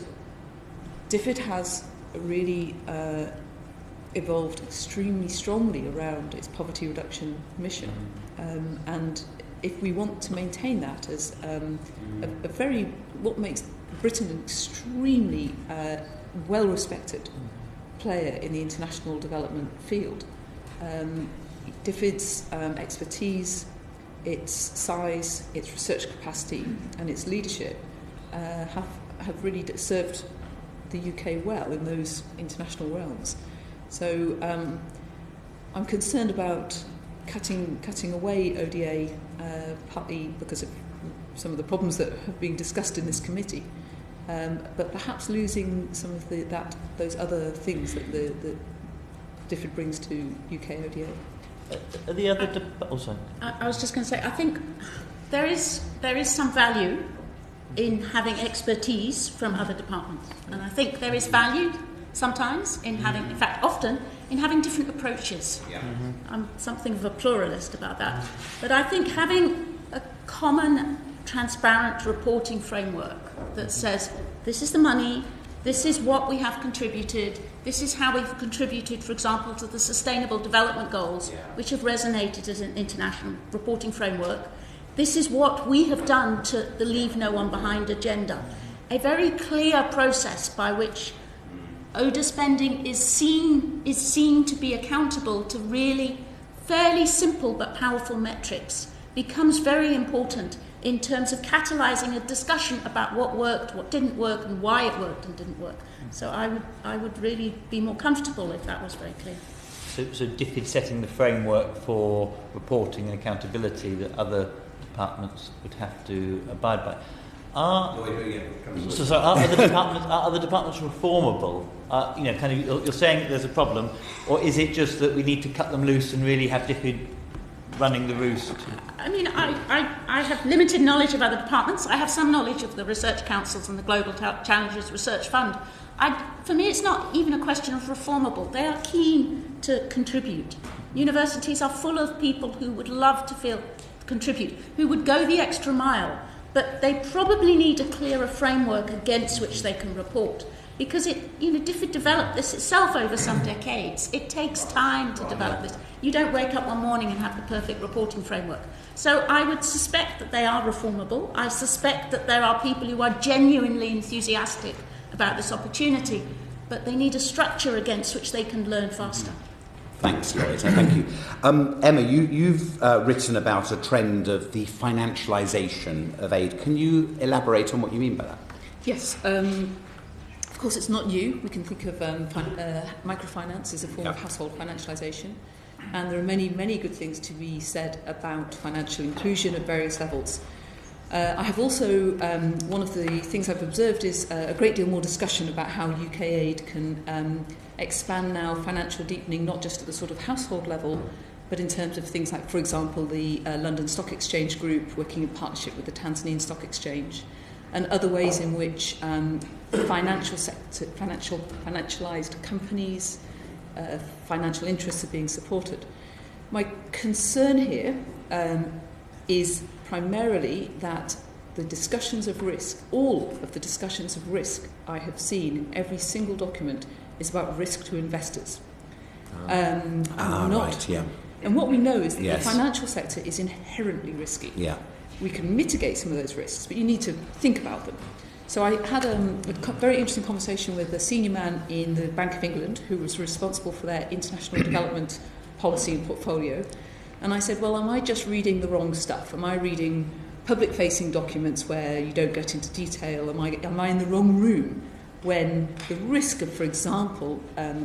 DFID has really evolved extremely strongly around its poverty reduction mission, and if we want to maintain that as what makes Britain an extremely well-respected player in the international development field, DFID's expertise, its size, its research capacity and its leadership have really served the UK well in those international realms. So I'm concerned about cutting away ODA, partly because of some of the problems that have been discussed in this committee, but perhaps losing some of those other things that the DFID brings to UK ODA. The other I was just going to say, I think there is some value in having expertise from other departments, and I think there is value sometimes in having, in fact often, in having different approaches. I'm something of a pluralist about that, but I think having a common transparent reporting framework that says this is the money, This is what we have contributed. This is how we've contributed, for example, to the Sustainable Development Goals, which have resonated as an international reporting framework. This is what we have done to the Leave No One Behind agenda. A very clear process by which ODA spending is seen to be accountable to really fairly simple but powerful metrics becomes very important in terms of catalysing a discussion about what worked, what didn't work, and why it worked and didn't work. So I would really be more comfortable if that was very clear. So DFID setting the framework for reporting and accountability that other departments would have to abide by. Are other departments reformable? You're saying that there's a problem, or is it just that we need to cut them loose and really have DFID running the roost? I mean, I have limited knowledge of other departments. I have some knowledge of the research councils and the Global Challenges Research Fund. For me, it's not even a question of reformable. They are keen to contribute. Universities are full of people who would love to contribute, who would go the extra mile, but they probably need a clearer framework against which they can report. Because DFID developed this itself over some decades. It takes time to develop this. You don't wake up one morning and have the perfect reporting framework. So I would suspect that they are reformable. I suspect that there are people who are genuinely enthusiastic about this opportunity, but they need a structure against which they can learn faster. Thanks, Loretta. Thank you. Emma, you've written about a trend of the financialisation of aid. Can you elaborate on what you mean by that? Yes. Of course, it's not new. We can think of microfinance as a form of household financialisation. And there are many, many good things to be said about financial inclusion at various levels. I have also, one of the things I've observed is a great deal more discussion about how UK aid can expand now financial deepening, not just at the sort of household level, but in terms of things like, for example, the London Stock Exchange Group working in partnership with the Tanzanian Stock Exchange, and other ways in which financial sector, financialised companies, financial interests are being supported. My concern here is primarily that the discussions of risk, all of the discussions of risk I have seen in every single document, is about risk to investors. Right, yeah. And what we know is that the financial sector is inherently risky. Yeah. We can mitigate some of those risks, but you need to think about them. So I had a very interesting conversation with a senior man in the Bank of England who was responsible for their international development policy and portfolio. And I said, well, am I just reading the wrong stuff? Am I reading public-facing documents where you don't get into detail? Am I in the wrong room when the risk of, for example,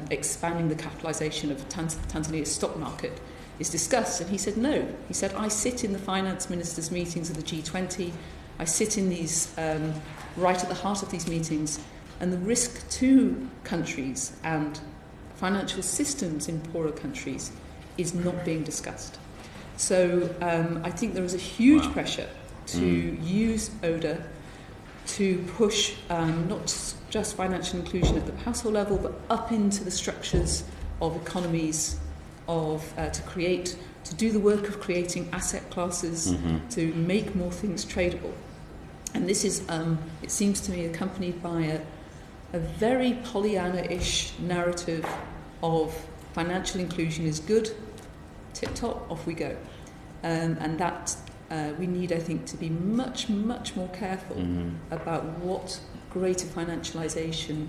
expanding the capitalisation of Tanzania's stock market is discussed? And he said, no. He said, I sit in the finance ministers' meetings of the G20. I sit in these, right at the heart of these meetings, and the risk to countries and financial systems in poorer countries is not being discussed. So I think there is a huge pressure to use ODA to push not just financial inclusion at the household level, but up into the structures of economies, to do the work of creating asset classes, to make more things tradable. And this is, it seems to me, accompanied by a very Pollyanna-ish narrative of financial inclusion is good, tip-top, off we go. And that we need, I think, to be much, much more careful about what greater financialisation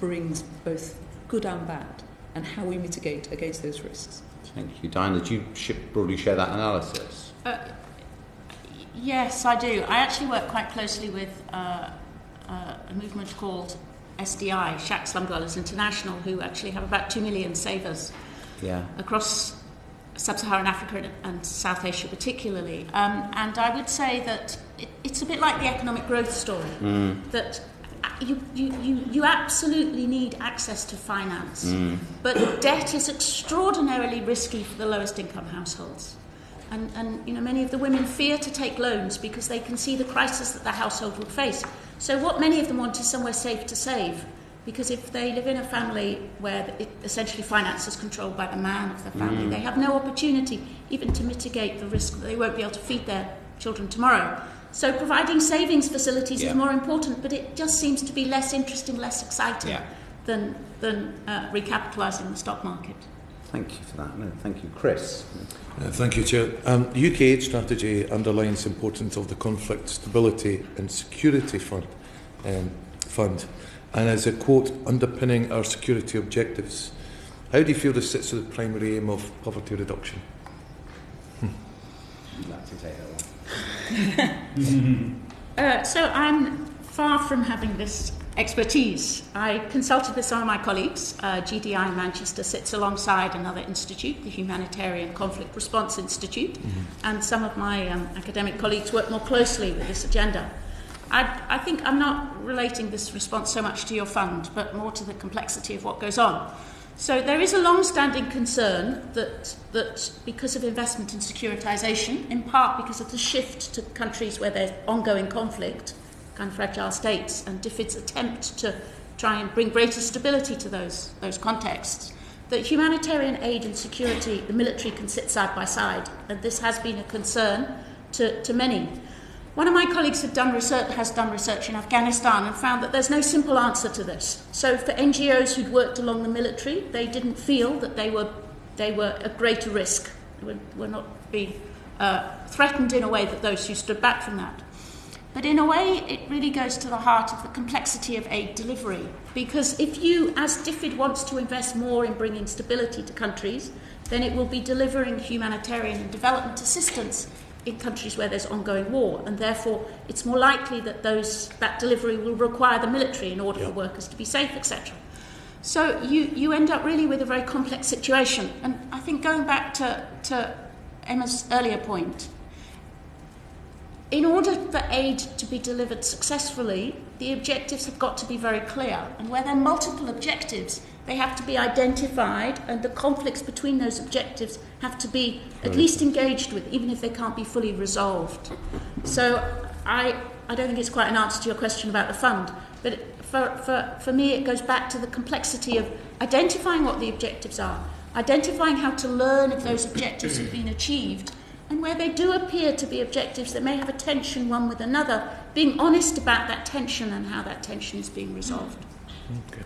brings, both good and bad, and how we mitigate against those risks. Thank you. Diana, do you broadly share that analysis? Yes, I do. I actually work quite closely with a movement called SDI, Shack Slum Dwellers International, who actually have about 2 million savers across Sub-Saharan Africa and South Asia particularly. And I would say that it's a bit like the economic growth story, that you absolutely need access to finance, but debt is extraordinarily risky for the lowest income households. And many of the women fear to take loans because they can see the crisis that their household would face. So what many of them want is somewhere safe to save, because if they live in a family where essentially finance is controlled by the man of the family, they have no opportunity even to mitigate the risk that they won't be able to feed their children tomorrow. So providing savings facilities is more important, but it just seems to be less interesting, less exciting than recapitalising the stock market. Thank you for that. No, thank you. Chris? Thank you, Chair. UK aid strategy underlines the importance of the Conflict Stability and Security Fund, and as a quote, underpinning our security objectives. How do you feel this sits with the primary aim of poverty reduction? You'd like to take that one. So I'm far from having this expertise. I consulted with some of my colleagues. GDI in Manchester sits alongside another institute, the Humanitarian Conflict Response Institute, and some of my academic colleagues work more closely with this agenda. I think I'm not relating this response so much to your fund, but more to the complexity of what goes on. So there is a long-standing concern that because of investment in securitisation, in part because of the shift to countries where there's ongoing conflict, kind of fragile states, and DFID's attempt to try and bring greater stability to those contexts, that humanitarian aid and security, the military can sit side by side, and this has been a concern to many. One of my colleagues has done research in Afghanistan and found that there's no simple answer to this. So for NGOs who'd worked along the military, they didn't feel that they were a greater risk. They were not being threatened in a way that those who stood back from that. But in a way, it really goes to the heart of the complexity of aid delivery. Because if you, as DFID, wants to invest more in bringing stability to countries, then it will be delivering humanitarian and development assistance in countries where there's ongoing war, and therefore it's more likely that that delivery will require the military in order for workers to be safe, etc. So you end up really with a very complex situation. And I think going back to Emma's earlier point, in order for aid to be delivered successfully, the objectives have got to be very clear. And where there are multiple objectives, they have to be identified, and the conflicts between those objectives have to be at least engaged with, even if they can't be fully resolved. So I don't think it's quite an answer to your question about the fund, but for me it goes back to the complexity of identifying what the objectives are, identifying how to learn if those objectives have been achieved, and where they do appear to be objectives that may have a tension one with another, being honest about that tension and how that tension is being resolved. Okay.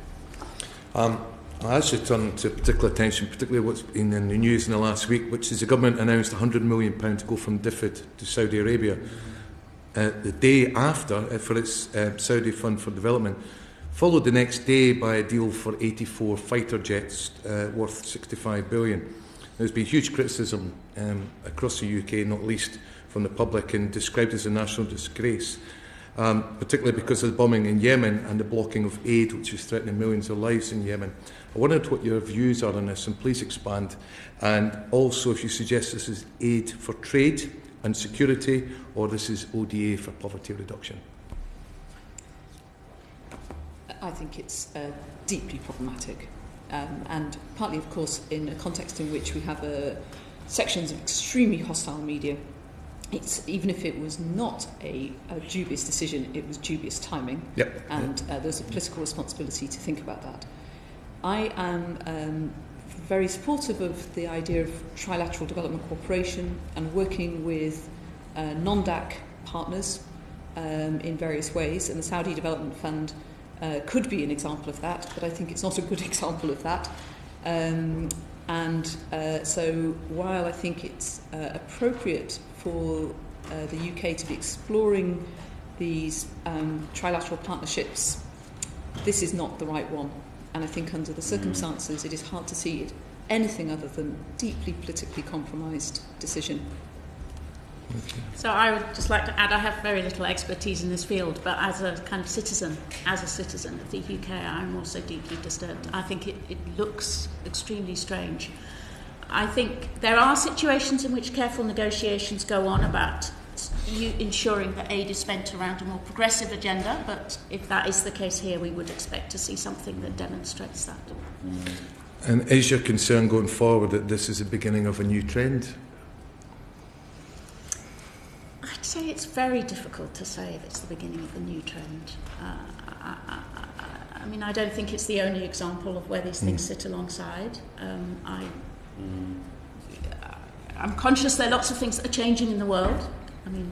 I actually turn to particular attention, particularly what's been in the news in the last week, which is the government announced £100 million to go from DFID to Saudi Arabia the day after for its Saudi Fund for Development, followed the next day by a deal for 84 fighter jets worth £65 billion. There's been huge criticism across the UK, not least from the public, and described as a national disgrace. Particularly because of the bombing in Yemen and the blocking of aid, which is threatening millions of lives in Yemen. I wondered what your views are on this, and please expand. And also if you suggest this is aid for trade and security, or this is ODA for poverty reduction. I think it's deeply problematic. And partly, of course, in a context in which we have sections of extremely hostile media. Even if it was not a dubious decision, it was dubious timing. And there's a political responsibility to think about that. I am very supportive of the idea of trilateral development cooperation and working with non-DAC partners in various ways. And the Saudi Development Fund could be an example of that, but I think it's not a good example of that. So while I think it's appropriate for the UK to be exploring these trilateral partnerships, this is not the right one. And I think under the circumstances, it is hard to see it anything other than deeply politically compromised decision. So I would just like to add, I have very little expertise in this field, but as a kind of citizen, of the UK, I'm also deeply disturbed. I think it looks extremely strange. I think there are situations in which careful negotiations go on about ensuring that aid is spent around a more progressive agenda, but if that is the case here, we would expect to see something that demonstrates that. And is your concern going forward that this is the beginning of a new trend? I'd say it's very difficult to say if it's the beginning of a new trend. I mean, I don't think it's the only example of where these things sit alongside. I'm conscious there are lots of things that are changing in the world. I mean,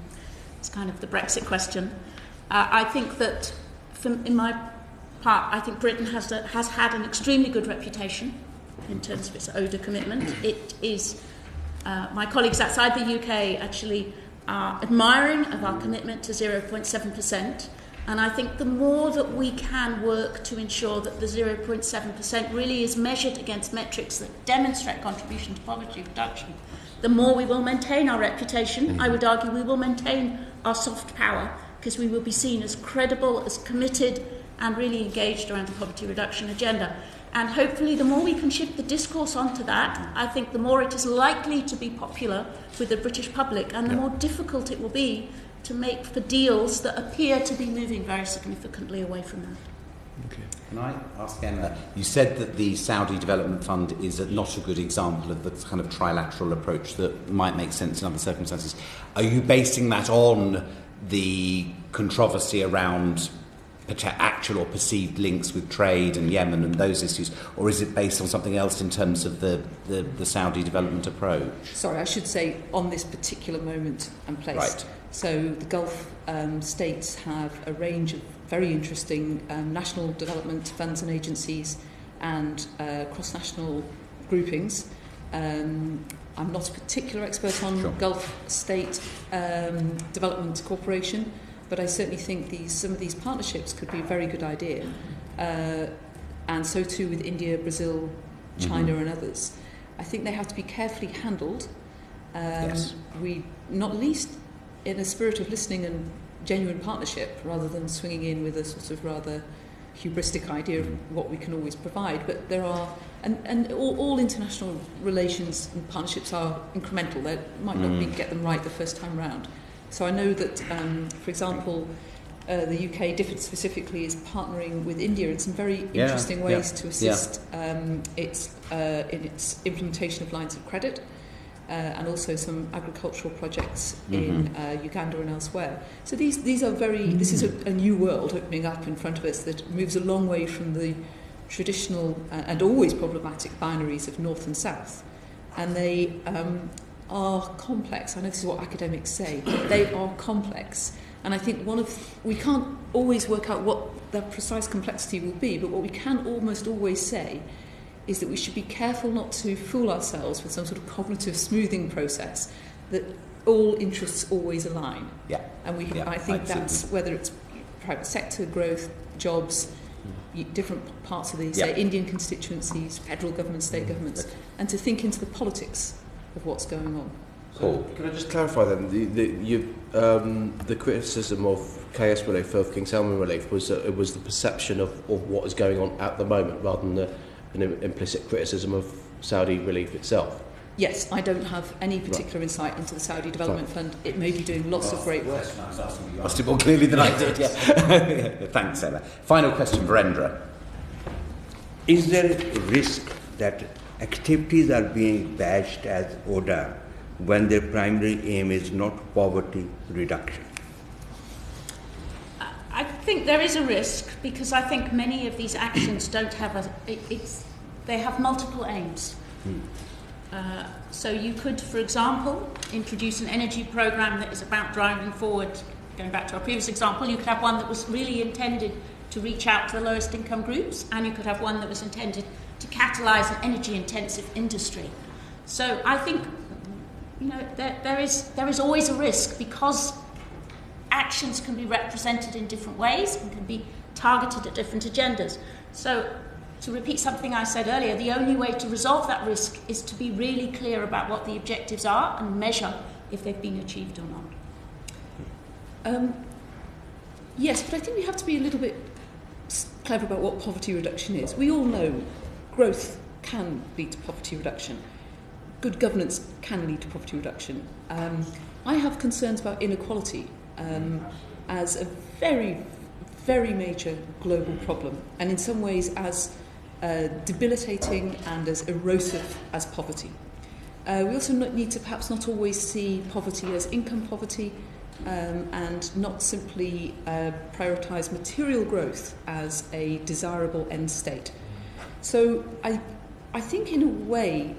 It's kind of the Brexit question. I think that, in my part, I think Britain has had an extremely good reputation in terms of its ODA commitment. It is, my colleagues outside the UK actually are admiring of our commitment to 0.7%. And I think the more that we can work to ensure that the 0.7% really is measured against metrics that demonstrate contribution to poverty reduction, the more we will maintain our reputation. I would argue we will maintain our soft power, because we will be seen as credible, as committed, and really engaged around the poverty reduction agenda. And hopefully the more we can shift the discourse onto that, I think the more it is likely to be popular with the British public, and the more difficult it will be to make for deals that appear to be moving very significantly away from that. Okay. Can I ask Emma? You said that the Saudi Development Fund is not a good example of the kind of trilateral approach that might make sense in other circumstances. Are you basing that on the controversy around actual or perceived links with trade and Yemen and those issues, or is it based on something else in terms of the Saudi development approach? Sorry, I should say on this particular moment and place. Right. So the Gulf states have a range of very interesting national development funds and agencies and cross-national groupings. I'm not a particular expert on Gulf State Development Corporation, but I certainly think some of these partnerships could be a very good idea. And so too with India, Brazil, China and others. I think they have to be carefully handled. We, not least in a spirit of listening and genuine partnership, rather than swinging in with a sort of rather hubristic idea of what we can always provide. But there are, and all international relations and partnerships are incremental. They might not get them right the first time round. So I know that, for example, the UK, DFID specifically, is partnering with India in some very interesting ways to assist in its implementation of lines of credit, and also some agricultural projects in Uganda and elsewhere. So these are this is a new world opening up in front of us that moves a long way from the traditional and always problematic binaries of North and South. And they are complex. I know this is what academics say, but they are complex. And I think we can't always work out what the precise complexity will be, but what we can almost always say is that we should be careful not to fool ourselves with some sort of cognitive smoothing process that all interests always align. And I think that's whether it's private sector growth, jobs, different parts of the say Indian constituencies, federal government, state governments, and to think into the politics of what's going on. So, can I just clarify then? The criticism of KS relief, of King Salman relief, was that it was the perception of what is going on at the moment, rather than an implicit criticism of Saudi relief itself. Yes, I don't have any particular insight into the Saudi Development Fund. It may be doing lots of great work. You asked it more clearly than I did. Thanks, Emma. Final question, Virendra. Is there a risk that activities are being badged as ODA when their primary aim is not poverty reduction? I think there is a risk, because I think many of these actions don't have they have multiple aims. So you could, for example, introduce an energy programme that is about driving forward, going back to our previous example, you could have one that was really intended to reach out to the lowest income groups, and you could have one that was intended to catalyse an energy intensive industry. So I think there is always a risk, because actions can be represented in different ways and can be targeted at different agendas. So, to repeat something I said earlier, the only way to resolve that risk is to be really clear about what the objectives are and measure if they've been achieved or not. Yes, but I think we have to be a little bit clever about what poverty reduction is. We all know growth can lead to poverty reduction. Good governance can lead to poverty reduction. I have concerns about inequality as a very, very major global problem, and in some ways as debilitating and as erosive as poverty. We also need to perhaps not always see poverty as income poverty, and not simply prioritise material growth as a desirable end state. So I think in a way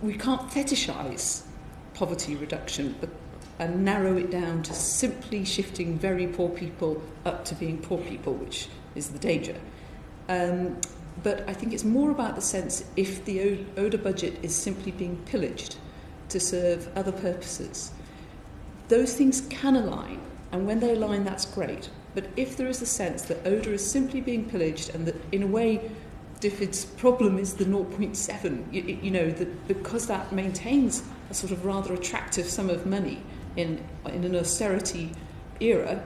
we can't fetishise poverty reduction, and narrow it down to simply shifting very poor people up to being poor people, which is the danger. But I think it's more about the sense if the ODA budget is simply being pillaged to serve other purposes, those things can align, and when they align, that's great. But if there is a sense that ODA is simply being pillaged and that, in a way, DFID's problem is the 0.7, because that maintains a sort of rather attractive sum of money in an austerity era,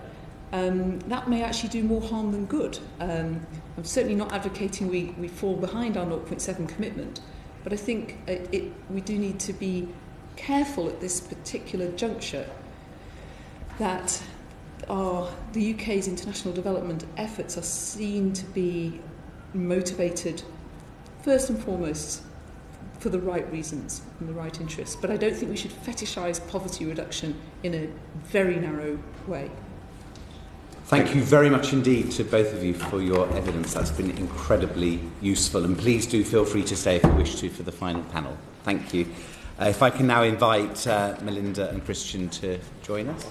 that may actually do more harm than good. I'm certainly not advocating we fall behind our 0.7 commitment, but I think we do need to be careful at this particular juncture that the UK's international development efforts are seen to be motivated first and foremost for the right reasons and the right interests. But I don't think we should fetishise poverty reduction in a very narrow way. Thank you very much indeed to both of you for your evidence. That's been incredibly useful, and please do feel free to stay if you wish to for the final panel. Thank you. If I can now invite Melinda and Christian to join us.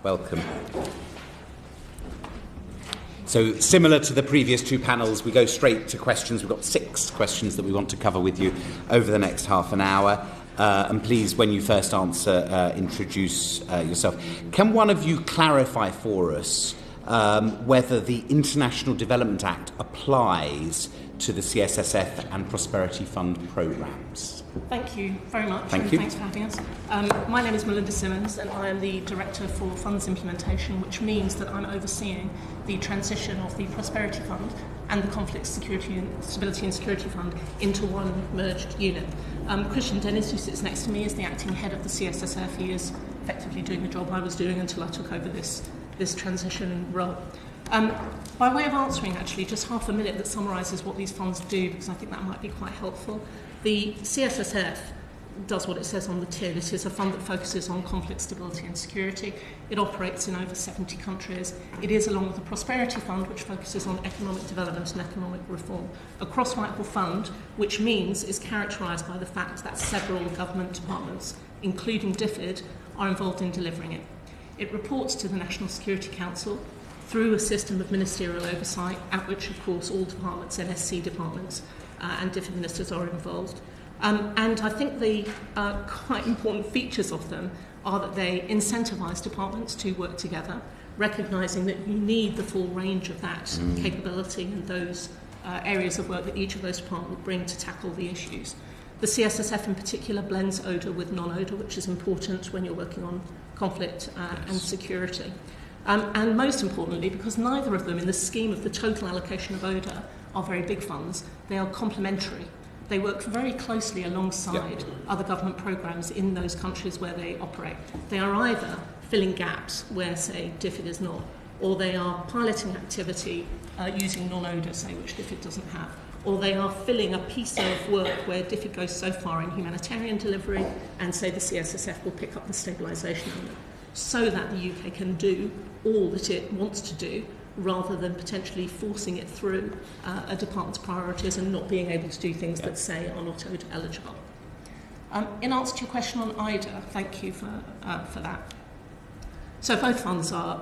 Welcome. So, similar to the previous two panels, we go straight to questions. We've got 6 questions that we want to cover with you over the next half an hour. And please, when you first answer, introduce yourself. Can one of you clarify for us whether the International Development Act applies to the CSSF and Prosperity Fund programmes? Thank you very much. Thank you. Thanks for having us. My name is Melinda Simmons, and I am the Director for Funds Implementation, which means that I'm overseeing the transition of the Prosperity Fund and the Conflict Stability and Security Fund into one merged unit. Christian Dennis, who sits next to me, is the acting head of the CSSF. He is effectively doing the job I was doing until I took over this transition role. By way of answering, actually, just half a minute that summarises what these funds do, because I think that might be quite helpful. The CSSF does what it says on the tin. It is a fund that focuses on conflict, stability and security. It operates in over 70 countries. It is, along with the Prosperity Fund, which focuses on economic development and economic reform, a cross-cycle fund, which means is characterised by the fact that several government departments, including DFID, are involved in delivering it. It reports to the National Security Council through a system of ministerial oversight, at which, of course, all departments, NSC departments, and DFID ministers are involved. And I think the quite important features of them are that they incentivise departments to work together, recognising that you need the full range of that capability and those areas of work that each of those departments bring to tackle the issues. The CSSF in particular blends ODA with non-ODA, which is important when you're working on conflict and security. And most importantly, because neither of them, in the scheme of the total allocation of ODA, are very big funds, they are complementary. They work very closely alongside other government programmes in those countries where they operate. They are either filling gaps where, say, DFID is not, or they are piloting activity using non-ODA, say, which DFID doesn't have, or they are filling a piece of work where DFID goes so far in humanitarian delivery, and, say, the CSSF will pick up the stabilisation element, so that the UK can do all that it wants to do, rather than potentially forcing it through a department's priorities and not being able to do things that, say, are not ODA eligible. In answer to your question on IDA, thank you for that. So both funds are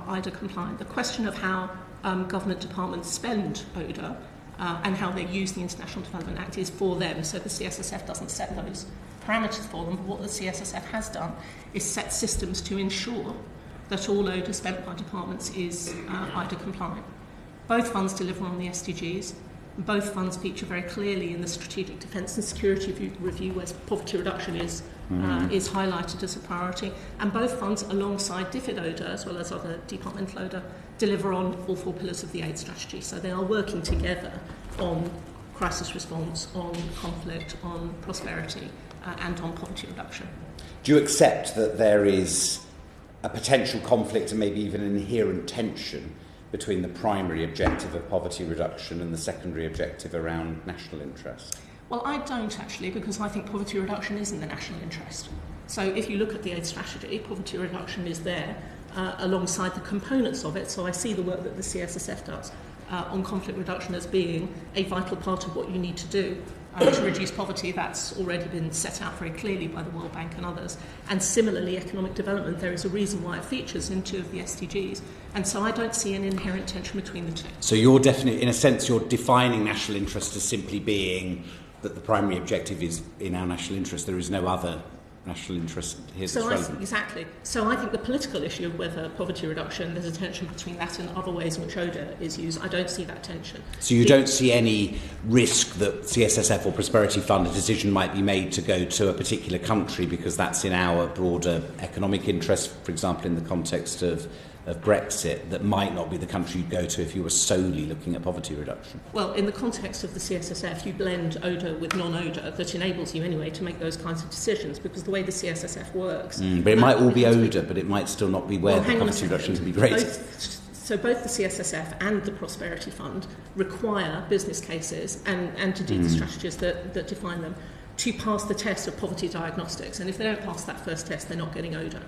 IDA compliant. The question of how government departments spend ODA and how they use the International Development Act is for them, so the CSSF doesn't set those parameters for them. But what the CSSF has done is set systems to ensure that all ODA spent by departments is IDA compliant. Both funds deliver on the SDGs. Both funds feature very clearly in the Strategic Defence and Security Review, where poverty reduction is highlighted as a priority. And both funds, alongside DFID ODA, as well as other departmental ODA, deliver on all 4 pillars of the aid strategy. So they are working together on crisis response, on conflict, on prosperity, and on poverty reduction. Do you accept that there is a potential conflict and maybe even an inherent tension between the primary objective of poverty reduction and the secondary objective around national interest? Well, I don't actually, because I think poverty reduction is in the national interest. So if you look at the AIDS strategy, poverty reduction is there alongside the components of it. So I see the work that the CSSF does on conflict reduction as being a vital part of what you need to do to reduce poverty. That's already been set out very clearly by the World Bank and others. And similarly, economic development, there is a reason why it features in 2 of the SDGs. And so I don't see an inherent tension between the two. So you're definitely, in a sense, you're defining national interest as simply being that the primary objective is in our national interest. There is no other national interest here that's relevant. Exactly. So I think the political issue of whether poverty reduction, there's a tension between that and other ways in which ODA is used. I don't see that tension. So you don't see any risk that CSSF or Prosperity Fund, a decision might be made to go to a particular country because that's in our broader economic interest, for example, in the context of Brexit, that might not be the country you'd go to if you were solely looking at poverty reduction? Well, in the context of the CSSF, you blend ODA with non-ODA that enables you anyway to make those kinds of decisions, because the way the CSSF works... but it might all be ODA, but it might still not be where the poverty reduction can be great. So both the CSSF and the Prosperity Fund require business cases and indeed the strategies that define them to pass the test of poverty diagnostics. And if they don't pass that first test, they're not getting ODA.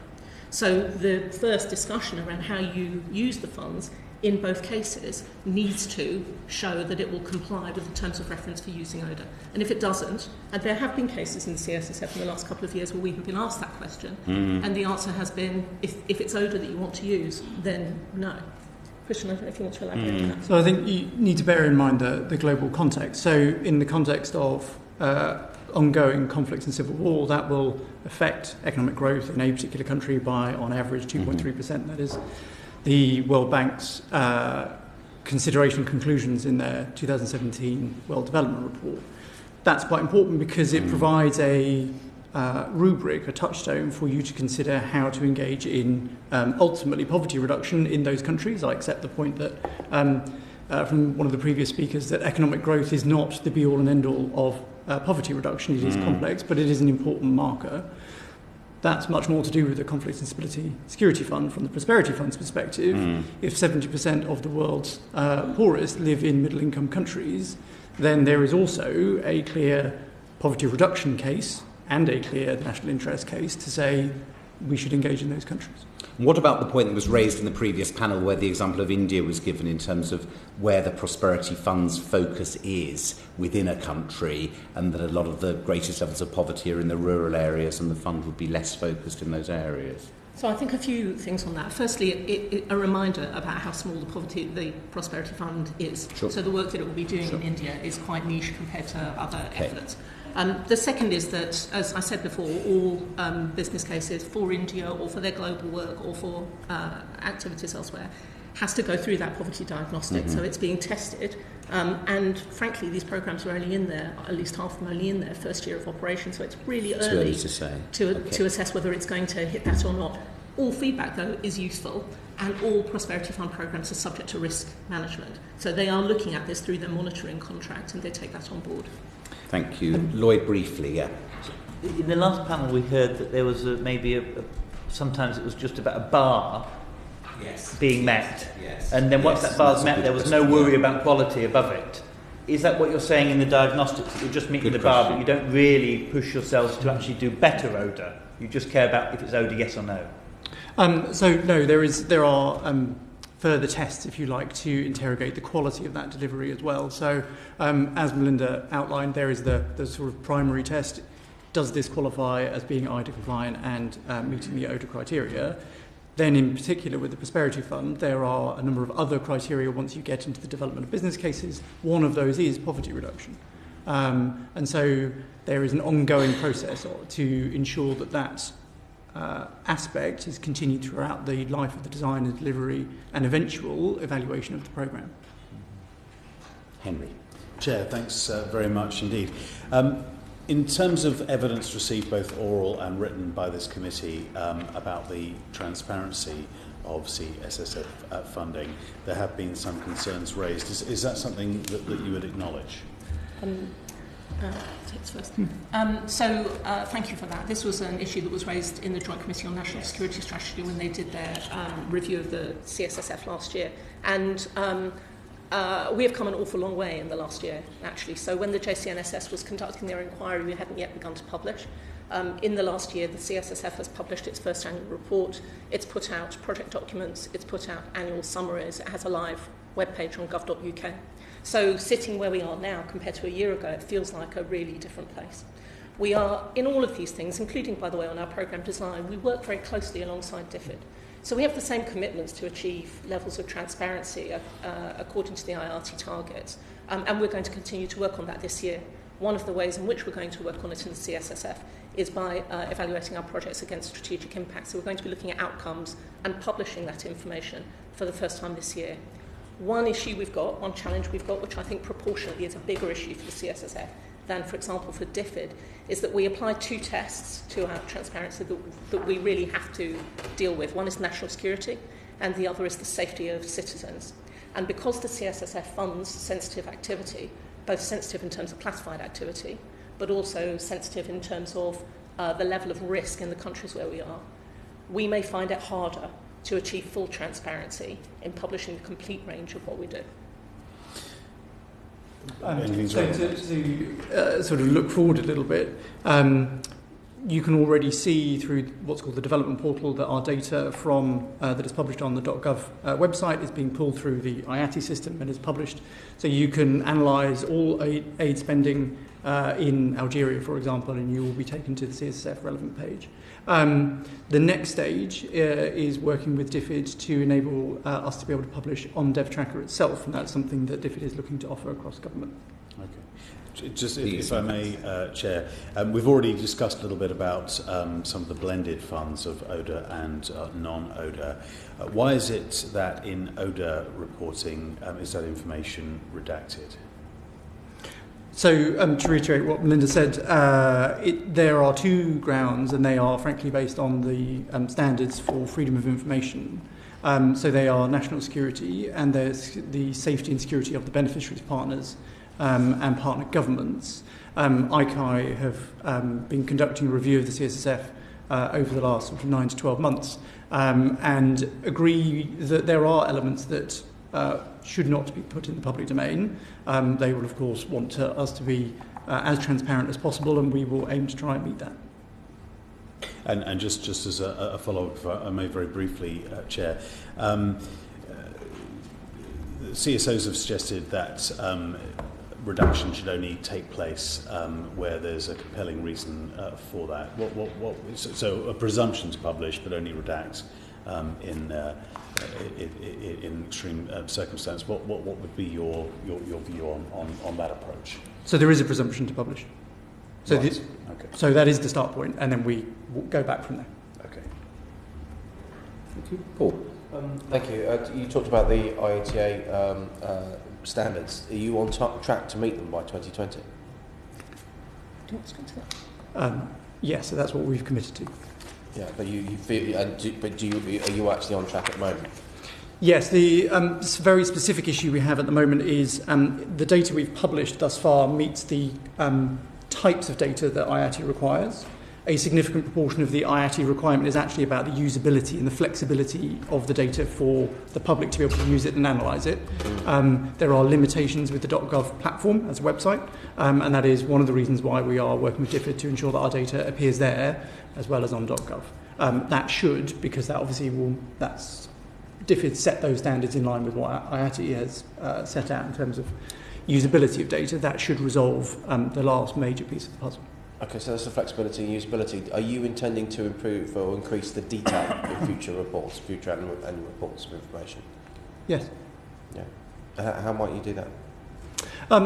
So the first discussion around how you use the funds in both cases needs to show that it will comply with the terms of reference for using ODA. And if it doesn't, and there have been cases in the CSSF in the last couple of years where we have been asked that question, and the answer has been, if it's ODA that you want to use, then no. Christian, I don't know if you want to elaborate on that. So I think you need to bear in mind the global context. So in the context of ongoing conflicts and civil war, that will affect economic growth in a particular country by, on average, 2.3%. That is the World Bank's consideration conclusions in their 2017 World Development Report. That's quite important because it provides a rubric, a touchstone for you to consider how to engage in ultimately poverty reduction in those countries. I accept the point that from one of the previous speakers that economic growth is not the be-all and end-all of poverty reduction. It is complex, but it is an important marker. That's much more to do with the Conflict and Stability Security Fund. From the Prosperity Fund's perspective, if 70% of the world's poorest live in middle-income countries, then there is also a clear poverty reduction case and a clear national interest case to say we should engage in those countries. What about the point that was raised in the previous panel where the example of India was given in terms of where the Prosperity Fund's focus is within a country, and that a lot of the greatest levels of poverty are in the rural areas and the fund would be less focused in those areas? So I think a few things on that. Firstly, a reminder about how small the Prosperity Fund is. Sure. So the work that it will be doing in India is quite niche compared to other efforts. The second is that, as I said before, all business cases for India or for their global work or for activities elsewhere has to go through that poverty diagnostic. So it's being tested. And frankly, these programs are only in there, at least half of them only in their first year of operation. So it's really early to say. To assess whether it's going to hit that or not. All feedback, though, is useful, and all Prosperity Fund programs are subject to risk management. So they are looking at this through their monitoring contract, and they take that on board. Thank you. Lloyd, briefly, yeah. In the last panel, we heard that there was sometimes it was just about a bar being met. Yes. And then once that bar's met, there was no worry about quality above it. Is that what you're saying in the diagnostics, that you're just meeting the bar, but you don't really push yourselves to actually do better ODA? You just care about if it's ODA, yes or no? So no, there are further tests, if you like, to interrogate the quality of that delivery as well. So as Melinda outlined, there is the sort of primary test. Does this qualify as being IDA compliant and meeting the ODA criteria? Then in particular with the Prosperity Fund, there are a number of other criteria once you get into the development of business cases. One of those is poverty reduction. And so there is an ongoing process to ensure that aspect is continued throughout the life of the design and delivery and eventual evaluation of the programme. Henry. Chair, thanks very much indeed. In terms of evidence received, both oral and written, by this committee about the transparency of CSSF funding, there have been some concerns raised. Is that something that you would acknowledge? Takes first. Thank you for that. This was an issue that was raised in the Joint Committee on National Security Strategy when they did their review of the CSSF last year. And we have come an awful long way in the last year, actually. So when the JCNSS was conducting their inquiry, we hadn't yet begun to publish. In the last year, the CSSF has published its first annual report. It's put out project documents. It's put out annual summaries. It has a live webpage on gov.uk. So sitting where we are now compared to a year ago, it feels like a really different place. We are, in all of these things, including, by the way, on our programme design, we work very closely alongside DFID. So we have the same commitments to achieve levels of transparency according to the IRT targets, and we're going to continue to work on that this year. One of the ways in which we're going to work on it in the CSSF is by evaluating our projects against strategic impact. So we're going to be looking at outcomes and publishing that information for the first time this year. One issue we've got, one challenge we've got, which I think proportionately is a bigger issue for the CSSF than, for example, for DFID, is that we apply two tests to our transparency that we really have to deal with. One is national security, and the other is the safety of citizens. And because the CSSF funds sensitive activity, both sensitive in terms of classified activity, but also sensitive in terms of the level of risk in the countries where we are, we may find it harder to achieve full transparency in publishing the complete range of what we do. So to sort of look forward a little bit, you can already see through what's called the development portal that our data from that is published on the .gov website is being pulled through the IATI system and is published. So you can analyse all aid spending in Algeria, for example, and you will be taken to the CSSF relevant page. The next stage is working with DFID to enable us to be able to publish on DevTracker itself, and that's something that DFID is looking to offer across government. Okay. Just if I may, Chair, we've already discussed a little bit about some of the blended funds of ODA and non-ODA. Why is it that in ODA reporting is that information redacted? So to reiterate what Melinda said, there are two grounds, and they are frankly based on the standards for freedom of information. So they are national security, and there's the safety and security of the beneficiaries, partners, and partner governments. ICAI have been conducting a review of the CSSF over the last sort of 9 to 12 months, and agree that there are elements that should not be put in the public domain. They will, of course, want us to be as transparent as possible, and we will aim to try and meet that. And just as a follow-up, if I may very briefly, Chair, CSOs have suggested that reduction should only take place where there's a compelling reason for that. So a presumption to publish, but only redact in extreme circumstance. What would be your view on that approach? So there is a presumption to publish. So right. So that is the start point, and then we go back from there. Okay. Thank you. Paul. Thank you. You talked about the IATA standards. Are you on track to meet them by 2020? Do you want to go to that? Yes, so that's what we've committed to. Yeah, but are you actually on track at the moment? Yes, the very specific issue we have at the moment is the data we've published thus far meets the types of data that IATI requires. A significant proportion of the IATI requirement is actually about the usability and the flexibility of the data for the public to be able to use it and analyse it. There are limitations with the .gov platform as a website, and that is one of the reasons why we are working with DFID to ensure that our data appears there as well as on .gov. That should, because that obviously will, that's DFID set those standards in line with what IATI has set out in terms of usability of data. That should resolve the last major piece of the puzzle. Okay, so that's the flexibility and usability. Are you intending to improve or increase the detail in future reports, future annual reports of information? Yes. Yeah. How might you do that?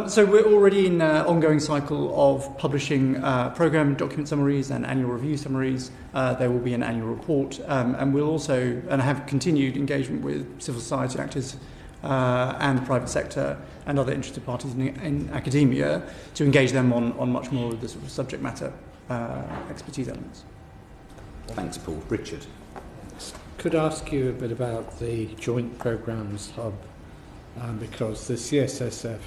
So we're already in an ongoing cycle of publishing programme document summaries and annual review summaries. There will be an annual report, and we'll also have continued engagement with civil society actors and the private sector and other interested parties in academia to engage them on much more of the sort of subject matter expertise elements. Thanks, Paul. Richard. Could I ask you a bit about the Joint Programmes Hub, because the CSSF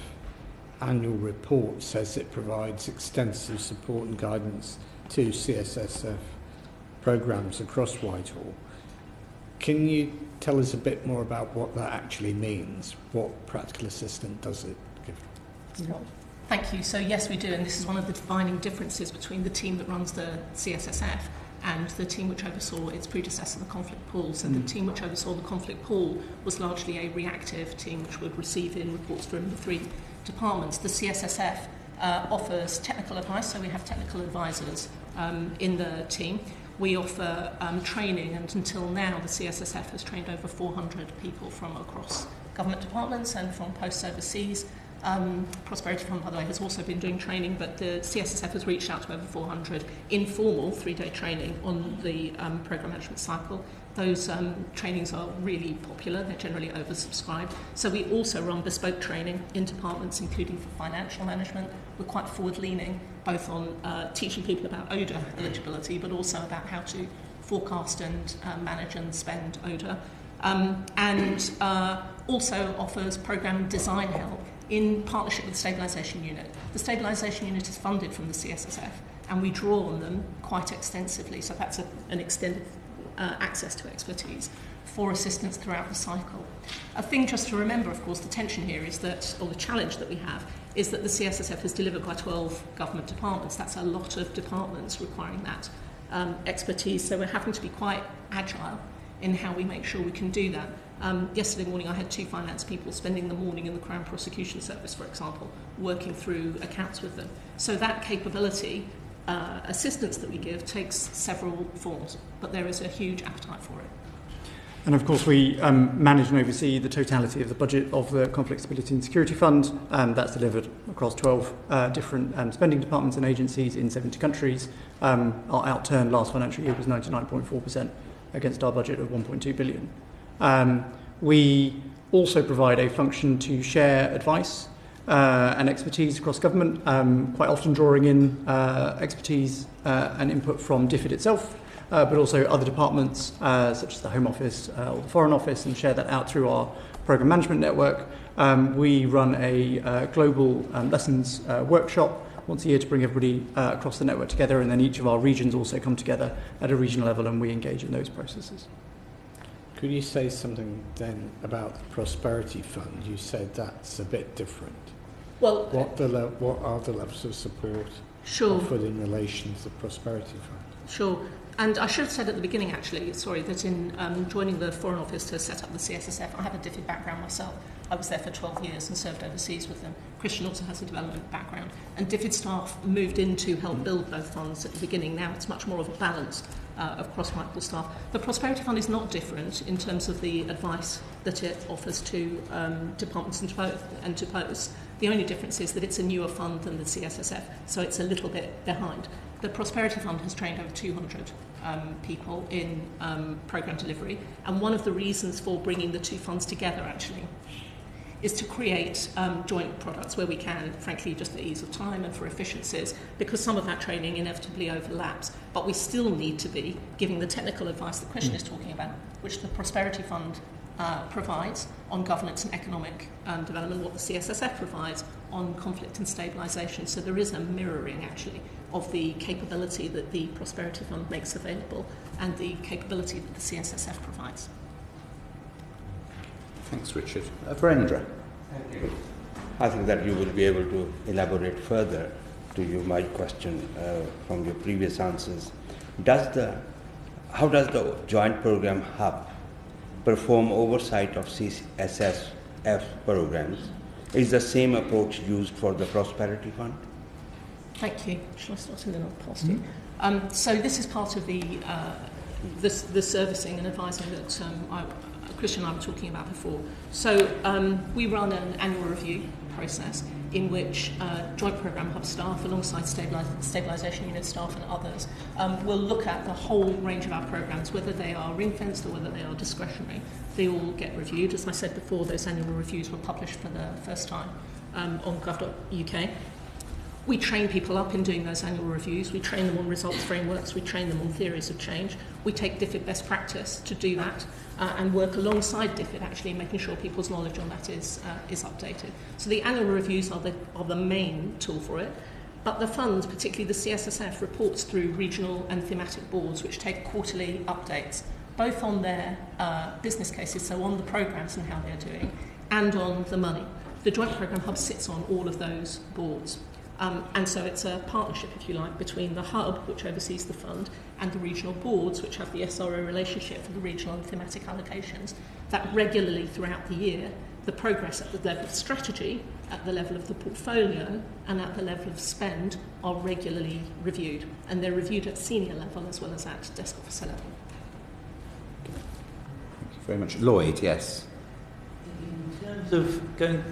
annual report says it provides extensive support and guidance to CSSF programmes across Whitehall. Can you tell us a bit more about what that actually means? What practical assistance does it give? Thank you. So yes, we do, and this is one of the defining differences between the team that runs the CSSF and the team which oversaw its predecessor, the conflict pool. So the team which oversaw the conflict pool was largely a reactive team which would receive in reports from the three departments. The CSSF offers technical advice, so we have technical advisors in the team. We offer training, and until now the CSSF has trained over 400 people from across government departments and from posts overseas. Prosperity Fund, by the way, has also been doing training, but the CSSF has reached out to over 400 informal 3-day training on the programme management cycle. Those trainings are really popular, they're generally oversubscribed. So we also run bespoke training in departments, including for financial management. We're quite forward-leaning, both on teaching people about ODA eligibility, but also about how to forecast and manage and spend ODA. And also offers programme design help in partnership with the Stabilisation Unit. The Stabilisation Unit is funded from the CSSF, and we draw on them quite extensively, so that's an extended access to expertise for assistance throughout the cycle. A thing just to remember, of course, the tension here is that, or the challenge that we have, is that the CSSF is delivered by 12 government departments. That's a lot of departments requiring that expertise, so we're having to be quite agile in how we make sure we can do that. Yesterday morning I had 2 finance people spending the morning in the Crown Prosecution Service, for example, working through accounts with them. So that capability, assistance that we give, takes several forms, but there is a huge appetite for it. And of course we manage and oversee the totality of the budget of the Conflict, Stability and Security Fund, and that's delivered across 12 different spending departments and agencies in 70 countries. Our outturn last financial year was 99.4% against our budget of 1.2 billion. We also provide a function to share advice and expertise across government, quite often drawing in expertise and input from DFID itself, but also other departments such as the Home Office or the Foreign Office, and share that out through our programme management network. We run a global lessons workshop once a year to bring everybody across the network together, and then each of our regions also come together at a regional level and we engage in those processes. Could you say something then about the Prosperity Fund? You said that's a bit different. Well, what are the levels of support offered in relation to the Prosperity Fund? Sure. And I should have said at the beginning, actually, that in joining the Foreign Office to set up the CSSF, I have a DFID background myself. I was there for 12 years and served overseas with them. Christian also has a development background. And DFID staff moved in to help build both funds at the beginning. Now it's much more of a balance of cross-Michael staff. The Prosperity Fund is not different in terms of the advice that it offers to departments and to posts. The only difference is that it's a newer fund than the CSSF, so it's a little bit behind. The Prosperity Fund has trained over 200 people in programme delivery, and one of the reasons for bringing the two funds together, actually, is to create joint products where we can, frankly, just for ease of time and for efficiencies, because some of that training inevitably overlaps. But we still need to be giving the technical advice that Christian is talking about, which the Prosperity Fund provides on governance and economic development, what the CSSF provides on conflict and stabilisation. So there is a mirroring, actually, of the capability that the Prosperity Fund makes available and the capability that the CSSF provides. Thanks, Richard. Brenda. Thank you. I think that you will be able to elaborate further to my question from your previous answers. How does the Joint Programme Hub perform oversight of CSSF programs? Is the same approach used for the Prosperity Fund? Thank you. Shall I start and then I'll pass to you? So this is part of the servicing and advising that Christian and I were talking about before. So we run an annual review process in which Joint Programme Hub staff, alongside Stabilisation Unit staff and others, will look at the whole range of our programmes, whether they are ring-fenced or whether they are discretionary. They all get reviewed. As I said before, those annual reviews were published for the first time on gov.uk. We train people up in doing those annual reviews. We train them on results frameworks. We train them on theories of change. We take DFID best practice to do that and work alongside DFID, actually, making sure people's knowledge on that is updated. So the annual reviews are the main tool for it. But the fund, particularly the CSSF, reports through regional and thematic boards which take quarterly updates, both on their business cases, so on the programmes and how they're doing, and on the money. The Joint Programme Hub sits on all of those boards. And so it's a partnership, if you like, between the hub, which oversees the fund, and the regional boards, which have the SRO relationship for the regional and thematic allocations, that regularly throughout the year, the progress at the level of strategy, at the level of the portfolio, and at the level of spend are regularly reviewed. And they're reviewed at senior level as well as at desk officer level. Thank you very much. Lloyd, yes. In terms of going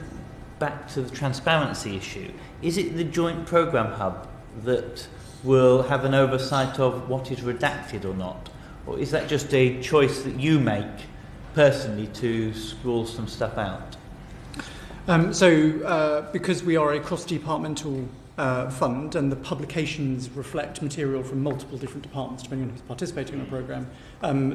back to the transparency issue, is it the Joint Programme Hub that will have an oversight of what is redacted or not? Or is that just a choice that you make personally to scroll some stuff out? Because we are a cross-departmental fund and the publications reflect material from multiple different departments depending on who's participating in the programme,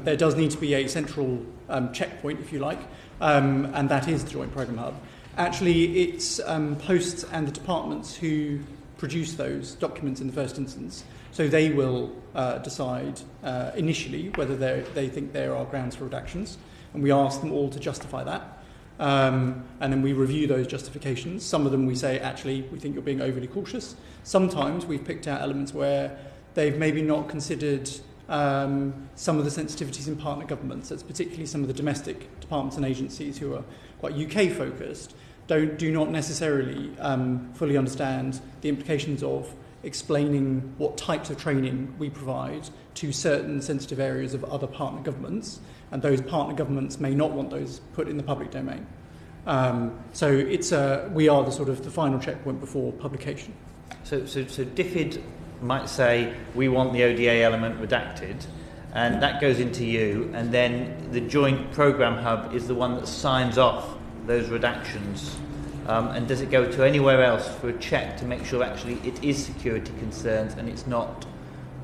there does need to be a central checkpoint, if you like, and that is the Joint Programme Hub. Actually, it's posts and the departments who produce those documents in the first instance. So they will decide initially whether they think there are grounds for redactions, and we ask them all to justify that. And then we review those justifications. Some of them we say, actually, we think you're being overly cautious. Sometimes we've picked out elements where they've maybe not considered some of the sensitivities in partner governments. That's particularly some of the domestic departments and agencies who are quite UK-focused, do not necessarily fully understand the implications of explaining what types of training we provide to certain sensitive areas of other partner governments, and those partner governments may not want those put in the public domain. So we are the sort of the final checkpoint before publication. So DFID might say, we want the ODA element redacted, and that goes into you, and then the Joint Programme Hub is the one that signs off those redactions. And does it go to anywhere else for a check to make sure actually it is security concerns and it's not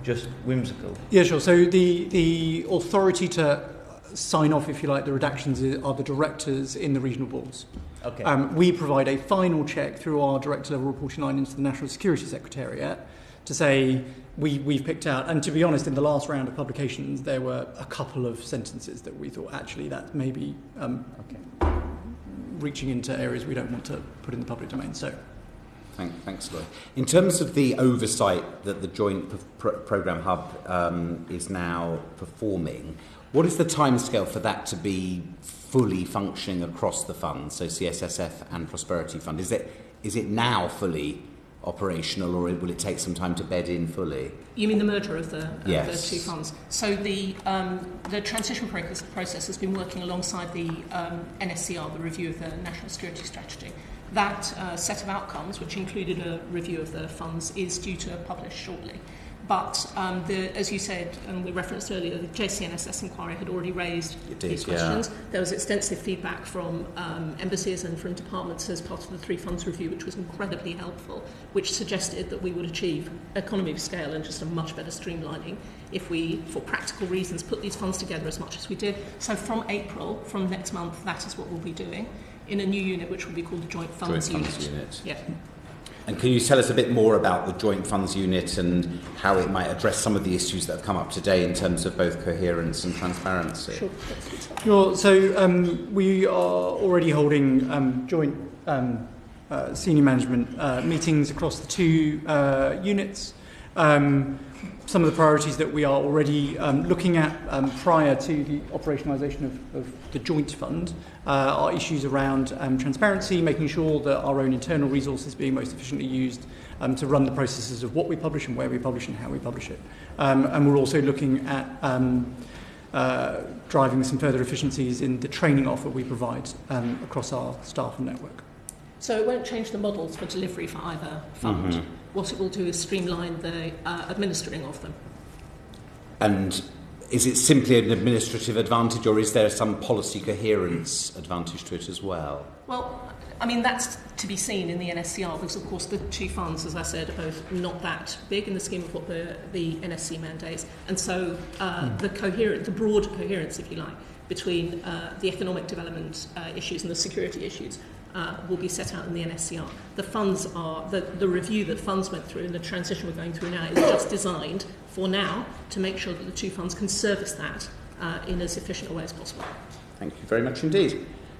just whimsical? Yeah, sure. So the authority to sign off, if you like, the redactions are the directors in the regional boards. Okay. We provide a final check through our director level reporting line into the National Security Secretariat to say we've picked out, and to be honest, in the last round of publications there were a couple of sentences that we thought actually that may be reaching into areas we don't want to put in the public domain. So Thanks, Lloyd. In terms of the oversight that the Joint Programme Hub is now performing, what is the timescale for that to be fully functioning across the funds, so CSSF and Prosperity Fund? Is it now fully operational, or will it take some time to bed in fully? You mean the merger of the two Yes. funds? So the transition process has been working alongside the NSCR, the review of the National Security Strategy. That set of outcomes, which included a review of the funds, is due to publish shortly. But as you said, and we referenced earlier, the JCNSS inquiry had already raised these questions. Yeah. There was extensive feedback from embassies and from departments as part of the three funds review, which was incredibly helpful, which suggested that we would achieve economy of scale and just a much better streamlining if we, for practical reasons, put these funds together as much as we did. So from April, from next month, that is what we'll be doing in a new unit, which will be called the Joint Funds Unit. Yeah. And can you tell us a bit more about the Joint Funds Unit and how it might address some of the issues that have come up today in terms of both coherence and transparency? Sure. So we are already holding joint senior management meetings across the two units. Some of the priorities that we are already looking at prior to the operationalisation of the joint fund are issues around transparency, making sure that our own internal resources being most efficiently used to run the processes of what we publish and where we publish and how we publish it. And we're also looking at driving some further efficiencies in the training offer we provide across our staff and network. So it won't change the models for delivery for either fund. Mm-hmm. What it will do is streamline the administering of them. And is it simply an administrative advantage, or is there some policy coherence advantage to it as well? Well, I mean, that's to be seen in the NSCR, because, of course, the two funds, as I said, are both not that big in the scheme of what the NSC mandates. And so the broad coherence, if you like, between the economic development issues and the security issues will be set out in the NSCR. The funds are, the review that funds went through and the transition we're going through now is just designed for now to make sure that the two funds can service that in as efficient a way as possible. Thank you very much indeed.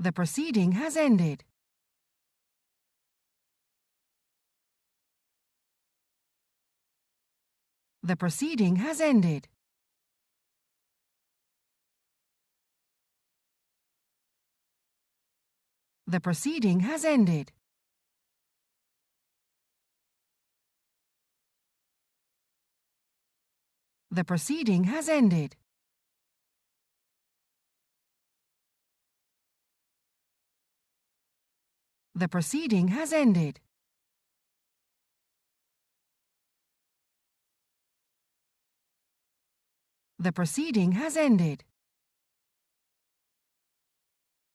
The proceeding has ended. The proceeding has ended. The proceeding has ended. The proceeding has ended. The proceeding has ended. The proceeding has ended.